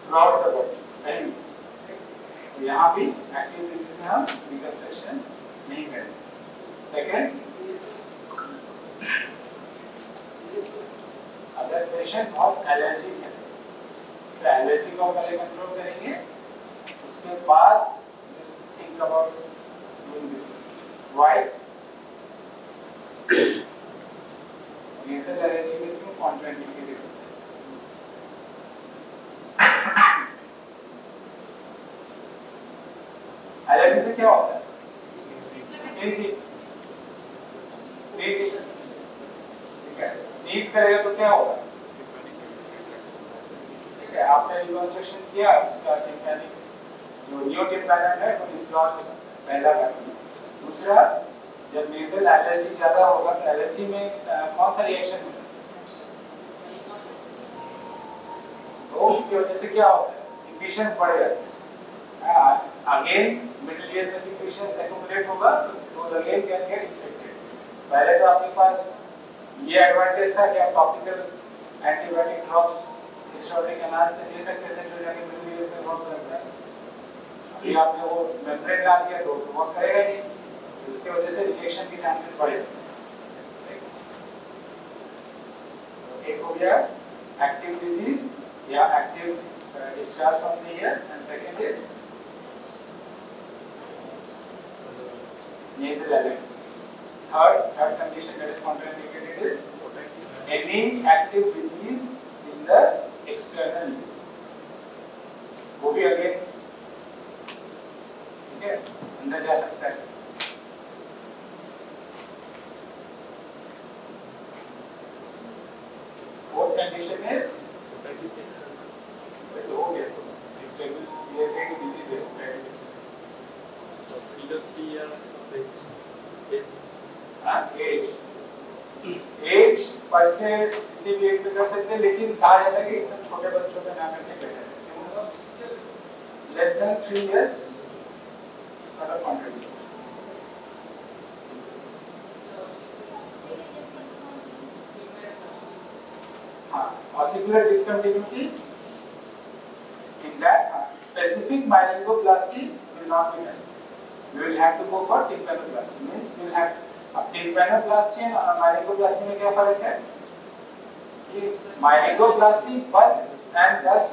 throughout the body. Right? तो यहाँ भी active disease में हम reconstruction नहीं करेंगे. Second, अगर patient बहुत allergic है, उसका एलर्जी को पहले कंट्रोल करेंगे, उसके बाद think about doing this. Why? Nasal allergy में क्यों कॉन्ट्राइंडिकेटेड होता है? एलर्जी से क्या होता है? स्नीजिंग. ठीक है, स्नीज करेगा तो क्या होगा? ठीक है, आपने रिकंस्ट्रक्शन किया, उसका टिम्पैनिक जो न्यू टिम्पैनिक है वो डिसलॉज हो सकता है, पहला बात. दूसरा, जब नेजल एलर्जी ज्यादा होगा तो एलर्जी में कौन सा रिएक्शन होगा? तो उसकी वजह से क्या होता है? सिक्रीशंस बढ़ जाते हैं. अगेन मिडिल ईयर में सिक्रीशंस एक्युमुलेट होगा तो अगेन कैन गेट इन्फेक्टेड. पहले तो आपके पास ये एडवांटेज था कि आप topical antibiotic drops historic canal से दे सकते थे जो जाके मिडिल ईयर में वर्क करता है. अभी आपने वो मेम्ब्रेन डाल दिया तो वर्क करेगा नहीं, उसकी वजह से रिजेक्शन के चांसेस बढ़े. एक हो गया एक्टिव डिजीज या active discharge from the ear, and second is nasal allergy. Third condition that is contraindicated is any active disease in the external ear. वो भी अगेन ठीक है अंदर जा सकता है. Fourth condition is हो गया external ear का disease है dissection. एज पर से किसी भी एज पे कर सकते हैं, लेकिन कहा जाता है कि एकदम छोटे बच्चों पे ना करने के लिए less than 3 years not a contradiction. हाँ, ossicular discontinuity in that specific myeloplasty will not be done. We will have to go for tympanoplasty. Means we will have अब tympanoplasty और myeloplasty में क्या फर्क है? कि माइक्रोप्लास्टी बस एंड बस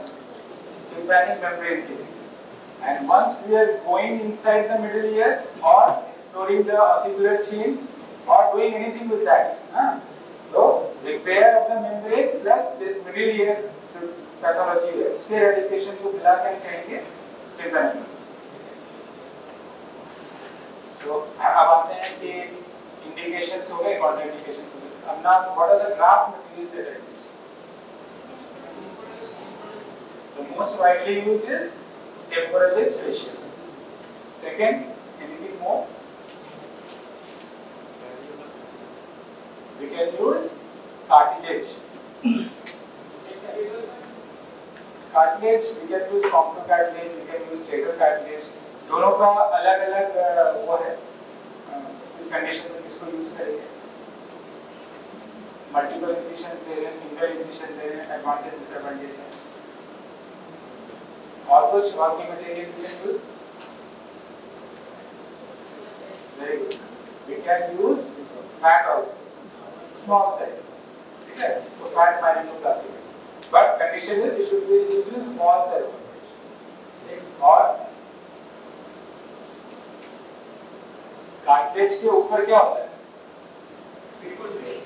tympanic membrane के लिए. And once we are going inside the middle ear or exploring the ossicular chain or doing anything with that, so repair of the membrane plus this middle ear pathology है, उसके eradication को मिला कर कहेंगे tympanoplastics. तो अब आते हैं कि indications हो गए, contraindications हो गए. अब ना what are the graft materials that are used? The most widely used is temporalis fascial. Second, anything more? We can use cartilage. Cartilage, we can use compno cartilage, we can use stator cartilage. दोनों का अलग-अलग वो है. इस condition में किसको use करेंगे? Multiple इंसिशंस दे रहे हैं, सिंगल इंसिशन दे रहे हैं, एडवांटेज डिसएडवांटेज है. और कुछ और की material we can use? Very good. We can use fat also, small size. ठीक है? तो fat माइक्रोप्लास्टी. But condition is it should be used in small size. और cartilage के ऊपर क्या होता है?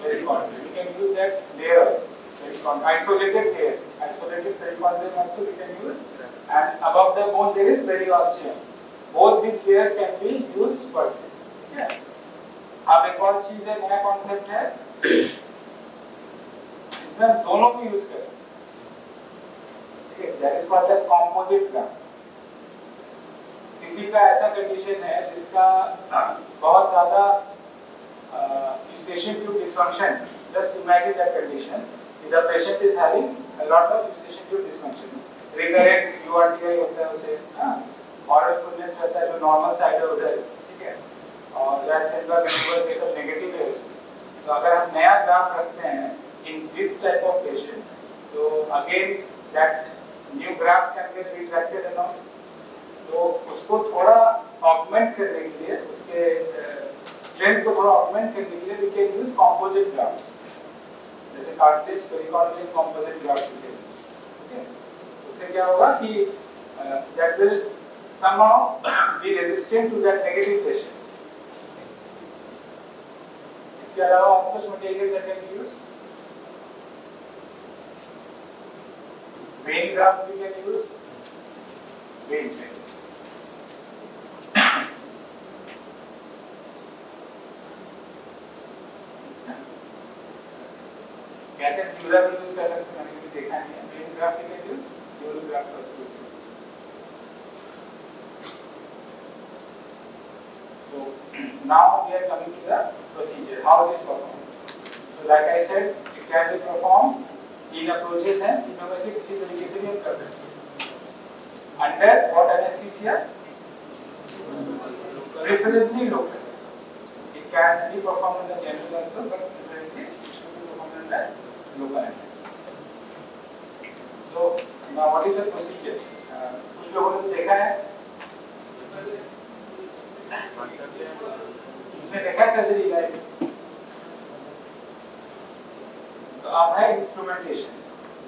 Perichondrium. We can use that layer also. Perichondrium, isolated layer, isolated perichondrium also we can use. And above the bone there is periosteum. Both these layers can be used per se. Yeah. अब एक और चीज है, नया concept है, इसमें हम दोनों को यूज कर सकते हैं. ठीक है, that is called as composite graft. किसी का ऐसा कंडीशन है जिसका बहुत ज्यादा eustachian tube dysfunction. Just imagine that condition. The patient is having a lot of eustachian tube dysfunction. Recurrent URTI होता है उसे, oral fullness रहता है जो normal side है उधर, ठीक है, और right side का converse ये सब negative है उसमें. तो अगर हम नया ग्राफ रखते हैं in this type of patient, तो again that new graft can get retracted and all. तो उसको थोड़ा augment करने के लिए, उसके strength को थोड़ा augment करने के लिए we can use composite grafts. जैसे cartilage, perichondrial composite grafts we can use. Okay? उससे क्या होगा कि that will somehow be resistant to that negative pressure. इसके अलावा और कुछ materials that can be used. Vein graft we can use. Vein. कहते हैं ड्यूरा भी यूज कर सकते हैं, मैंने कभी देखा नहीं है. वेन ग्राफ्ट के यूज, ड्यूरा ग्राफ्ट का use. So now we are coming to the procedure. How it is performed. So like I said, it can be performed. तीन approaches हैं, तीनों में से किसी तरीके से भी हम कर सकते हैं. Under what anesthesia? Preferably local. It can be performed in the general also, but preferably it should be performed in the local anesthesia. So now what is the procedure? कुछ लोगों ने देखा है, इसमें देखा है सर्जरी लाइव. तो अब है इंस्ट्रूमेंटेशन.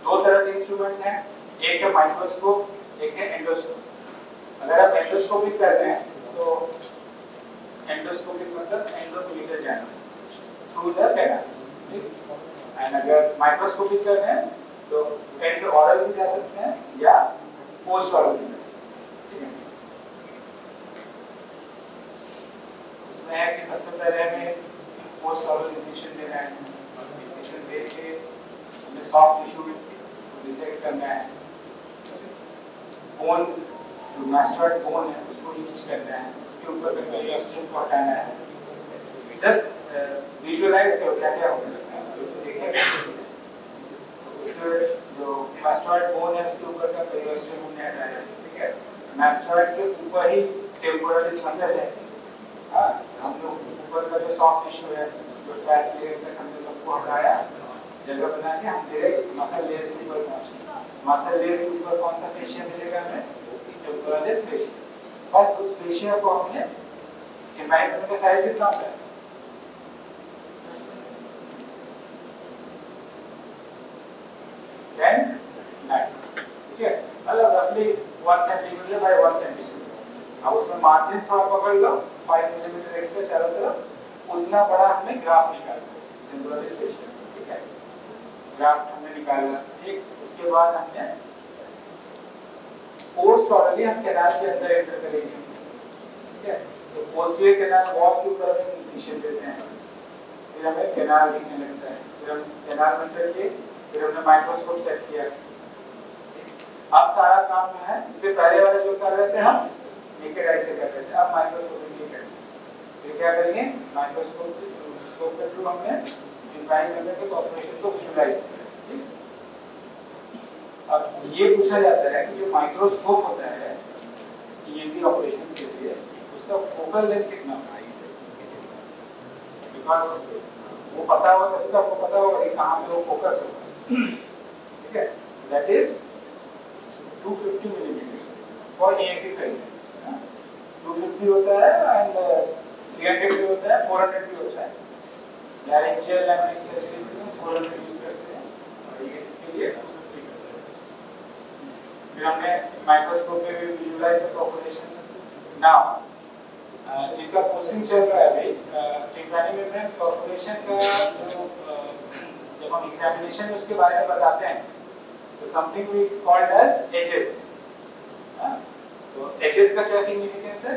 दो तरह के इंस्ट्रूमेंट हैं, एक है माइक्रोस्कोप, एक है एंडोस्कोप. अगर आप एंडोस्कोपिक कर रहे हैं तो एंडोस्कोपिक मतलब एंडोमीटर जाना थ्रू द कैनाल. एंड अगर माइक्रोस्कोपिक कर रहे हैं तो एंड ऑरल भी जा सकते हैं या पोस्ट ऑरल भी जा सकते हैं. ठीक है, उसमें है कि सबसे पहले हमें पोस्ट ऑरल इंसिशन देना है. इंसिशन दे के हमें सॉफ्ट टिश्यू को डिसेक्ट करना है. बोन जो मास्टर्ड बोन है उसको नीच करना है, उसके ऊपर का पेरियोस्टियम को हटाना है. जस्ट विजुअलाइज करो क्या क्या होगा. उसके जो मास्टर्ड बोन है उसके ऊपर का पेरियोस्टियम हमने हटाया. ठीक है, मास्टर्ड के ऊपर ही टेम्पोरलिस मसल है. हाँ, हम लोग ऊपर का जो सॉफ्ट टिश्यू है, जो फैट लेयर तक हमने सबको हटाया, जगह बना के हम डायरेक्ट मसल लेयर के ऊपर पहुंचे. मसल लेयर के ऊपर कौन सा फेशिया मिलेगा हमें? Temporalis fascia. बस उस फेशिया को हमने इम्बाइब करने का साइज कितना होता है? 1 सेंटीमीटर बाय 1 सेंटीमीटर। अब उसमें मार्जिन थोड़ा पकड़ लो, 5 मिलीमीटर एक्स्ट्रा चारों तरफ, उतना बड़ा हमने ग्राफ निकाला, टेम्पोरल स्पेस, ठीक है, ग्राफ हमने निकाला, ठीक। उसके बाद हमने पोस्ट ऑलरेडी हम कैनाल के अंदर एंटर करेंगे, ठीक है। तो पोस्टीरियर कैनाल वॉल के ऊपर हम इंसिशन देते हैं, फिर हमें कैनाल दिखने लगता है, फिर हम कैनाल में करके फिर हमने माइक्रोस्कोप सेट किया। अब सारा काम जो है, इससे पहले वाला जो कर रहे थे हम नेकेड आई से कर रहे थे, अब माइक्रोस्कोप में करेंगे। फिर क्या करेंगे, माइक्रोस्कोप के थ्रू हमने डिफाइन करने के ऑपरेशन को विजुअलाइज किया, ठीक। अब ये पूछा जाता है कि जो माइक्रोस्कोप होता है ईएनटी ऑपरेशंस के लिए, उसका फोकल लेंथ कितना होता है, बिकॉज़ वो पता होगा तभी तो आपको पता होगा कि कहाँ पे वो फोकस होगा, ठीक है। That is 250 millimetres for ENT surgeons, 250 होता है एंड 300 भी होता है, 400 भी होता है। लैरिंजियल एंड सर्जरी में 400 यूज करते हैं और ये इसके लिए 250 करते हैं। फिर हमने माइक्रोस्कोप में भी विजुअलाइज द परफोरेशंस। नाउ जिनका पोस्टिंग चल रहा है अभी टिम्पैनिक में परफोरेशन का जो जब हम एग्जामिनेशन में उसके बारे में बताते हैं तो something we called as ages. तो एजेस का क्या सिग्निफिकेंस है,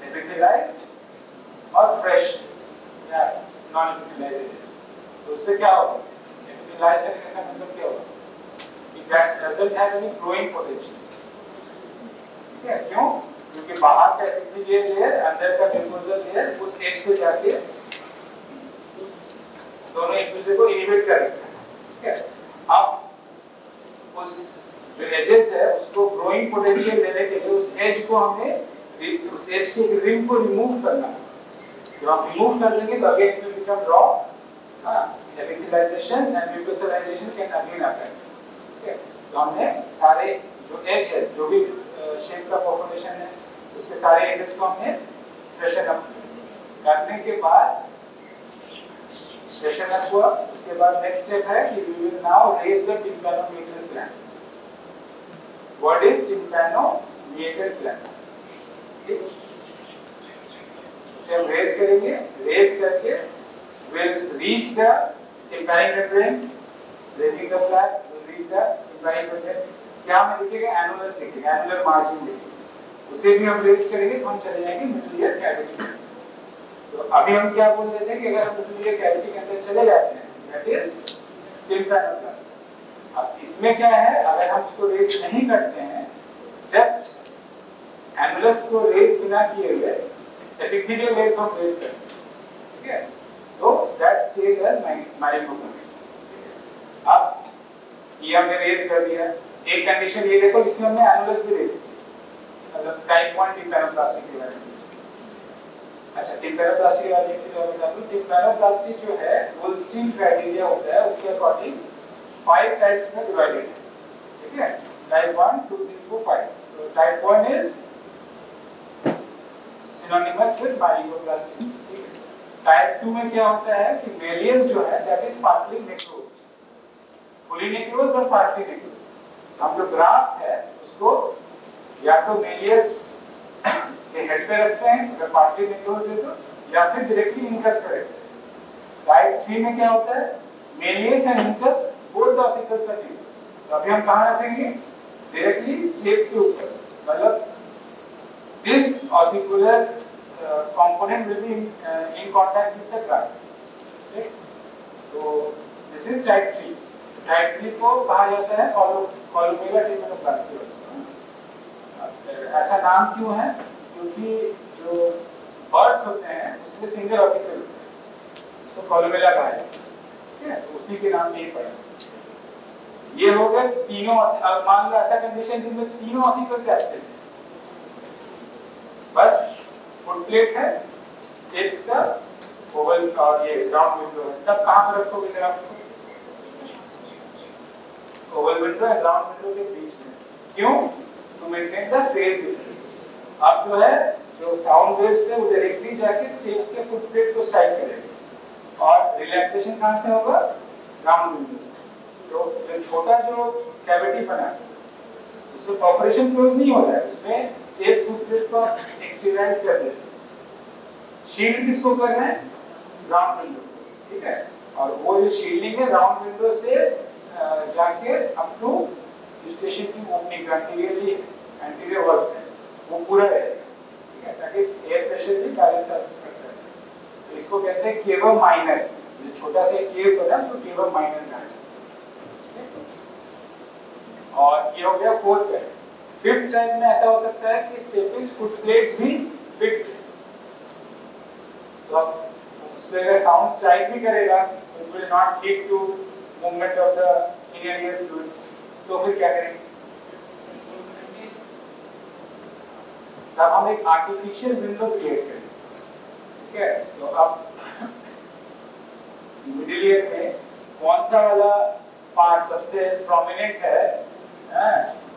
एपिथेलाइज्ड और फ्रेश या नॉन एपिथेलाइज्ड एजेस। तो उससे क्या होगा, एपिथेलाइज्ड करने का मतलब क्या होगा कि that doesn't have any growing potential, ठीक है। क्यों, क्योंकि बाहर का एपिथेलियल लेयर अंदर का म्यूकोसल लेयर उस एज पे जाके दोनों एक दूसरे को इनहिबिट कर रहे हैं, ठीक है। अब उस जो एजेस है उसको ग्रोइंग पोटेंशियल देने के लिए उस एज को हमें उस एज के रिम को रिमूव करना है। जब आप रिमूव कर देंगे तो again it will become raw, epithelialization and mucosalization can again happen, ठीक है। तो हमने सारे जो एज है, जो भी शेप का परफोरेशन है, उसके सारे एजेस को हमने फ्रेशन अप करने के बाद फ्रेशन अप हुआ। उसके बाद नेक्स्ट स्टेप है कि we will now raise the tympanomeatal gland। What is tympanomeatal gland, ठीक। इसे हम रेज करेंगे, रेज करके will reach the tympanic membrane, raising the flap will reach the tympanic membrane। क्या में लिखेगा, एनुलस लिखेगा, एनुलर मार्जिन लिखेगा। उसे भी हम रेज करेंगे तो हम चले जाएंगे मिडल ईयर कैविटी में। तो अभी हम क्या बोल रहे थे कि अगर हम मिडल ईयर कैविटी के अंदर चले जाते हैं दैट इज टिम्पैनोप्लास्ट। अब इसमें क्या है, अगर हम उसको रेज नहीं करते हैं, जस्ट एनुलस को रेज बिना किए हुए एपिथेलियल लेयर को हम रेज करते हैं, ठीक है। तो दैट स्टेज एज माइक्रोप्लास्ट। अब ये हमने रेज कर दिया। एक कंडीशन ये देखो जिसमें हमने एनुलस भी रेज किया, मतलब टाइप 1 टिम्पैनोप्लास्टी के बारे में। अच्छा, टिम्पैनोप्लास्टी के बारे में एक चीज और बता दूं, टिम्पैनोप्लास्टी जो है वुलस्टीन क्राइटेरिया होता है, उसके अकॉर्डिंग 5 टाइप्स में डिवाइडेड है, ठीक है। टाइप 1 2 3 4 5। तो टाइप 1 इज सिनोनिमस विद माइक्रोप्लास्टी, ठीक है। टाइप 2 में क्या होता है कि malleus जो है दैट इज पार्टली नेक्रोज्ड, फुली नेक्रोज्ड और पार्टली नेक्रोज्ड। हम जो ग्राफ है उसको या तो malleus के हेड पे रखते हैं अगर पार्टली नेक्रोज है तो, या फिर डायरेक्टली incus पे रखते हैं। टाइप 3 में क्या होता है, malleus and incus both the ossicles are nucleus. तो अभी हम कहां रखेंगे, डायरेक्टली स्टेप्स के ऊपर, मतलब this ossicular component will be in contact with the graft, ठीक। तो दिस इज टाइप 3। टाइप 3 को कहा जाता है कॉलुमेला टिम्पैनोप्लास्टी। ऐसा नाम क्यों है, क्योंकि जो बर्ड्स होते हैं उसमें सिंगल ऑसिकल होता है, उसको कॉलुमेला कहा जाता है, ठीक है। तो उसी के नाम पे ही पड़ा। ये हो गए तीनों। अब मान लो ऐसा कंडीशन जिसमें तीनों ऑसिकल्स एब्सेंट है, बस फुट प्लेट है, स्टेप्स का ओवल और ये ग्राउंड विंडो है, तब कहां पर रखोगे ग्राफ को, ओवल विंडो है ग्राउंड विंडो के बीच में। क्यों, to maintain the phase distance. अब जो है जो साउंड वेव्स है वो डायरेक्टली जाके स्टेप्स के फुट प्लेट को स्ट्राइक करेगी और रिलैक्सेशन कहां से होगा, ग्राउंड विंडो से। तो जो छोटा जो कैविटी बना है उसमें परफोरेशन क्लोज नहीं होता है, उसमें स्टेप्स फुटप्रिंट को एक्सटीरियराइज कर देते हैं। शील्ड किसको कर रहे हैं? राउंड विंडो, ठीक है। और वो जो शील्डिंग है राउंड विंडो से जाके अप टू स्टेशन की ओपनिंग एंटीरियर वर्क है वो पूरा रहेगा, ठीक है, ताकि एयर प्रेशर भी बैलेंस करता है। तो इसको कहते हैं केवा माइनर, जो छोटा सा केव बना उसको केवा माइनर कहा जाता है। और ये हो गया फोर्थ टाइप। फिफ्थ टाइप में ऐसा हो सकता है कि स्टेपिस फुट प्लेट भी फिक्स्ड है, तो अब उसमें अगर साउंड स्ट्राइक भी करेगा it will not lead to movement of the inner ear fluids, तो फिर क्या करेंगे? तब हम एक आर्टिफिशियल विंडो क्रिएट करेंगे, ठीक है। तो अब मिडिल ईयर में कौन सा वाला पार्ट सबसे प्रोमिनेंट है,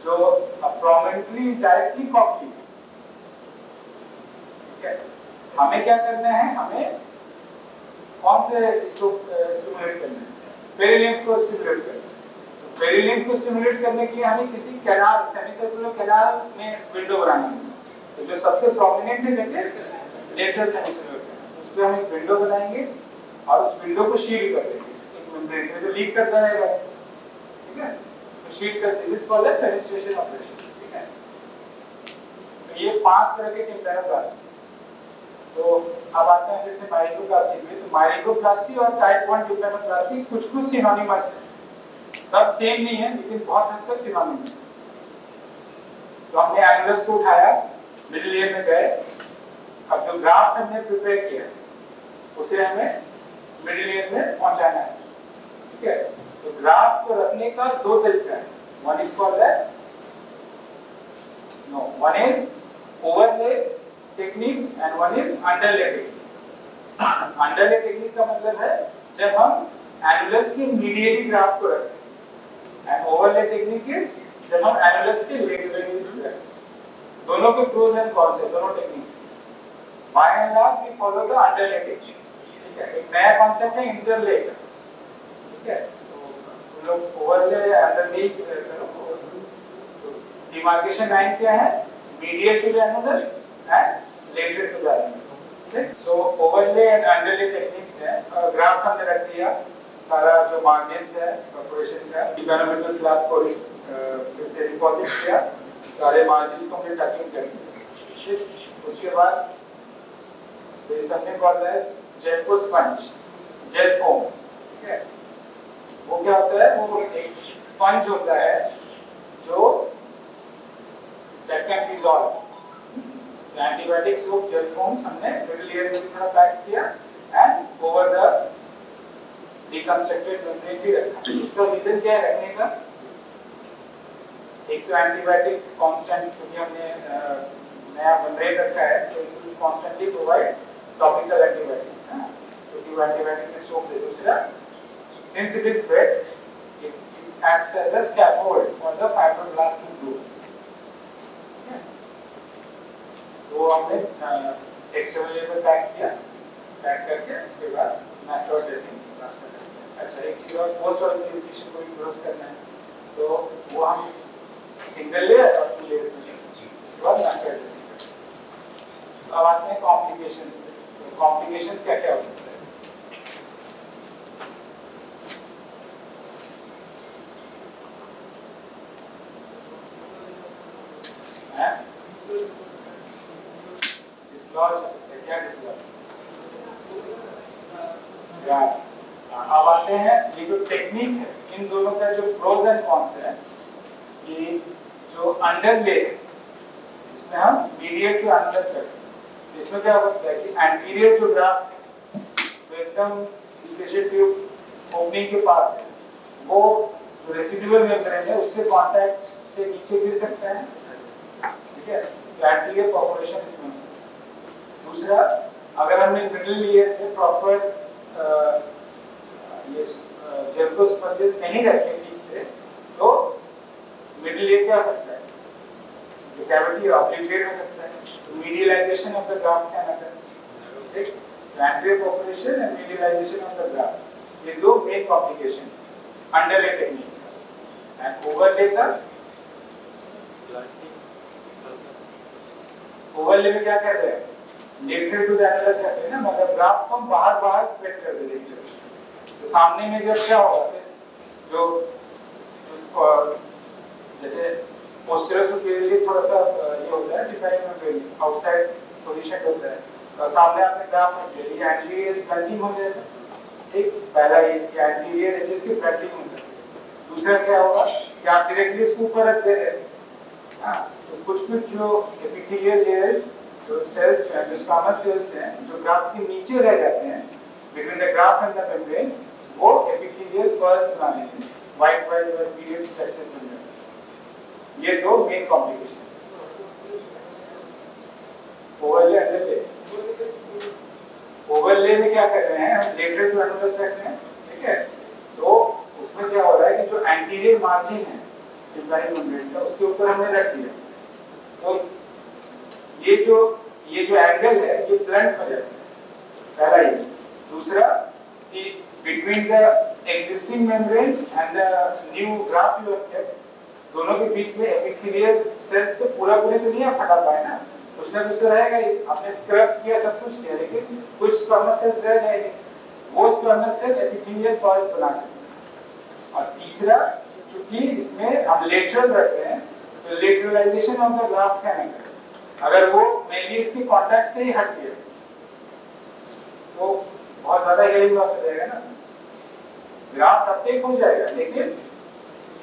जो प्रोमिनेंटली इज डायरेक्टली कॉक्लिया, ठीक है। हमें क्या करना है, हमें कौन से इसको स्टिमुलेट करना है? पेरिलिम्फ को स्टिमुलेट करना है। तो पेरिलिम्फ को स्टिमुलेट करने के लिए हमें किसी कैनाल, सेमीसर्कुलर कैनाल में विंडो बनानी है। तो जो सबसे प्रोमिनेंट है लेटरल सेमीसर्कुलर कैनाल, उस पे हम एक विंडो बनाएंगे और उस विंडो को शील्ड कर देंगे इसके मेम्ब्रेन से, जो लीक करता रहेगा, ठीक है। तो शील्ड कर, this is called as fenestration operation, ठीक है। तो ये 5 तरह के टिम्पैनोप्लास्टी। तो अब आते हैं फिर से माइरिकोप्लास्टी में। तो माइरिकोप्लास्टी और टाइप 1 टिम्पैनोप्लास्टी कुछ सिनोनिमस है, सब सेम नहीं है लेकिन बहुत हद तक सिनोनिमस है। तो हमने एनुलस को उठाया, मिडिल ईयर में गए, अब जो ग्राफ्ट हमने प्रिपेयर किया उसे हमें मिडिल ईयर में पहुंचाना है, ठीक है। तो ग्राफ्ट को रखने का 2 तरीका है, one is called as one is overlay technique and one is underlay technique. Underlay technique का मतलब है जब हम एनुलस के मीडियली ग्राफ्ट को रखते हैं, एंड ओवरले टेक्निक इज जब हम एनुलस के लेटरली रखते हैं। दोनों के प्रोज एंड कॉन्स है, दोनों techniques. By and large we follow the underlay technique, ठीक है। एक नया कॉन्सेप्ट है इंटरले का, ठीक है। तो हम लोग ओवरले अंडरले करो। तो डिमार्केशन लाइन क्या है? Medial to the annulus and lateral to the annulus, ठीक। So overlay and underlay techniques है। ग्राफ हमने रख दिया, सारा जो मार्जिन्स है परफोरेशन का, टिम्पैनोमेटल फ्लैप को इस फिर से डिपॉजिट किया, सारे मार्जिन्स को हमने टकिंग कर दिया, ठीक। उसके बाद दिस हमने कॉल्ड एज जेल को स्पंज, जेल फोम, ठीक है। वो क्या होता है? वो एक स्पंज होता है जो that can dissolve। एंटीबायोटिक सोप जेल फोम्स हमने मिडिल ईयर में थोड़ा पैक किया and over the deconstructed membrane भी रखा। इसका रीजन क्या है रखने का? एक तो एंटीबायोटिक कांस्टेंट, क्योंकि हमने नया मेम्ब्रेन रखा है तो it will constantly provide topical antibiotic, क्योंकि वो एंटीबायोटिक के सोप दे। दूसरा, since it is wet it acts as a scaffold for the fibroblast to grow. तो हमने एक्सटर्नल लेयर पे पैक किया, पैक करके उसके बाद मास्टर ड्रेसिंग प्लास्टर करते हैं। अच्छा, एक चीज और, पोस्ट ऑयल इंसिशन को भी क्लोज करना है, तो वो हम सिंगल लेयर और 2 लेयर्स में करते हैं। उसके बाद मास्टर ड्रेसिंग करते हैं। अब आते हैं कॉम्प्लिकेशंस पे। तो कॉम्प्लिकेशंस क्या क्या हो सकता है? डिसलॉज हो सकता है। क्या डिसलॉज? अब आते हैं ये जो टेक्निक है, इन दोनों का जो प्रोज एंड कॉन्स है। कि जो अंडरले इसमें हम मीडिएट टू एनुलस करते हैं, इसमें क्या हो सकता है कि एंटीरियर जो ग्राफ्ट तो एकदम स्टेशन ट्यूब ओपनिंग के पास है, वो जो रेसिडुअल मेम्ब्रेन है उससे कांटेक्ट से नीचे गिर सकता है, ठीक है। तो एंटीरियर परफोरेशन इसमें हो सकता है। दूसरा, अगर हमने मिडिल ईयर में प्रॉपर ये जेल स्पंजेस नहीं रखे ठीक से, तो मिडिल ईयर क्या हो सकता है? जो कैविटी ऑब्लिटरेट हो सकता है। तो medialization of the graft can occur, ठीक। Anterior perforation and medialization of the graft, ये 2 main complication underlay technique. And overlay का ओवरले में क्या कहते हैं, लेटरल टू द एनालस कहते हैं ना, मतलब ग्राफ को हम बाहर बाहर स्प्रेड कर देते हैं। तो सामने में जब क्या होगा, जो जैसे पोस्चरल सुपीरियरली थोड़ा सा ये होता है, डिफाइन आउटसाइड पोजीशन होता है, तो सामने आपने ग्राफ में ले लिया, एंटीरियर ब्लंटिंग हो जाएगा, ठीक, पहला ये कि एंटीरियर एजेस की ब्लंटिंग हो सकती है। दूसरा क्या होगा कि आप डायरेक्टली इसको ऊपर रख दे रहे हैं, हाँ, तो कुछ जो एपिथेलियल लेयर्स, जो सेल्स जो है, जो स्क्वामस सेल्स हैं, जो ग्राफ के नीचे रह जाते हैं between the graph and the membrane, वो एपिथेलियल पर्स बना लेते हैं, वाइट पीरियड स्ट्रक्चर्स बन जाते हैं। ये दो मेन कॉम्प्लिकेशन ओवरले अंडरले। ओवरले में क्या कर रहे हैं हम, लेटरल टू एनालस रख रहे हैं, ठीक है, तो उसमें क्या हो रहा है कि जो एंटीरियर मार्जिन है टिम्पैनिक मेम्ब्रेन का, उसके ऊपर हमने रख दिया, तो ये जो एंगल है ये ब्लंट हो जाता है, पहला ये। दूसरा कि between the existing membrane and the new graph you have kept, दोनों के बीच में एपिथेलियल सेल्स तो पूरा तो नहीं आप हटा पाए ना, कुछ ना कुछ तो रहेगा ही, आपने स्क्रब किया, सब कुछ किया, लेकिन कुछ स्क्वामस सेल्स रह जाएंगे, वो स्क्वामस सेल एपिथेलियल पर्स बना सकते हैं। और तीसरा, चूंकि इसमें हम लेटरल रख रहे हैं, तो लेटरलाइजेशन ऑफ द ग्राफ कैनल, अगर वो मेलियस के कांटेक्ट से ही हट गया तो बहुत ज्यादा हेयरिंग लॉस हो जाएगा ना, ग्राफ अपटेक हो जाएगा, लेकिन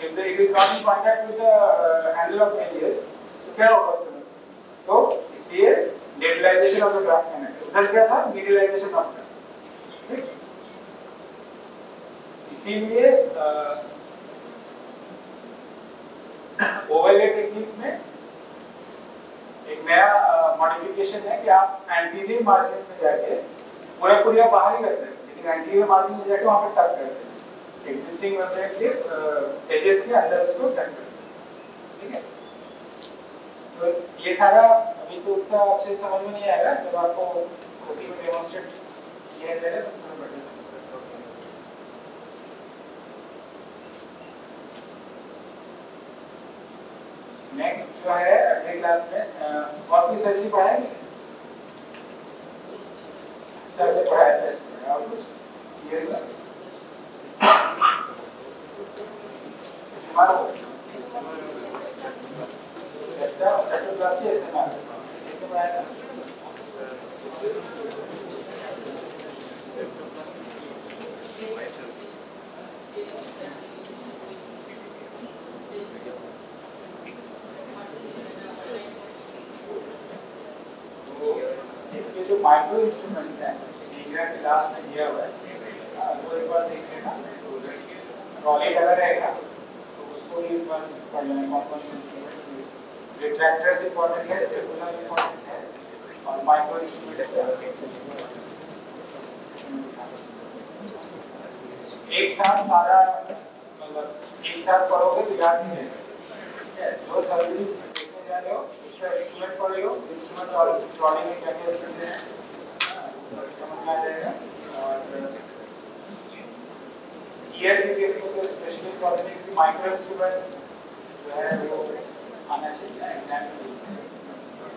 if it is not in contact with the handle of malleus, तो क्या होगा उस समय, तो इसलिए lateralization of the graph canal, उधर क्या था, medialization of the, ठीक, इसीलिए ओवरले टेक्निक में एक नया मॉडिफिकेशन है कि आप एंटीरियर मार्जिन में जाके पूरा बाहर ही करते हैं, लेकिन एंटीरियर मार्जिन में जाके वहां पे टच करते हैं, एग्जिस्टिंग मेम्ब्रेन के एजेस के अंदर उसको टच करते हैं, ठीक है। तो ये सारा अभी तो उतना अच्छे से समझ में नहीं आएगा, जब आपको खोटी में डेमोंस्ट्रेट किया जाएगा तो थोड़ा बेटर समझ में आएगा। नेक्स्ट जो है अगले क्लास में और कोई सर्जरी पढ़ाएंगे, सर ने पढ़ाया था इसमें, और कुछ क्लियर है हमारा सेकंड क्लास के इसमें इसने पढ़ाया था। इसके जो माइक्रो इंस्ट्रूमेंट्स हैं डिग्राम के लास्ट में दिया हुआ है, वो एक बार देख लेना, ट्रॉली लगा रहेगा तो उसको भी एक बार पढ़ लेना, कॉम्पोनेंट इंस्ट्रूमेंट्स, रिट्रैक्टर्स इंपॉर्टेंट है, सर्कुलर इंपॉर्टेंट है, और माइक्रो इंस्ट्रूमेंट्स एक साथ सारा, मतलब एक साथ पढ़ोगे तो याद नहीं रहेगा, जो सर्जरी देखने जा रहे हो उसका इंस्ट्रूमेंट पढ़ लो, इंस्ट्रूमेंट और ट्रॉली में क्या क्या चीजें हैं समझ में आ जाएगा। और ईयर के केस में तो स्पेशली प्रॉब्लम है कि माइक्रो इंस्ट्रूमेंट जो है वो आना चाहिए।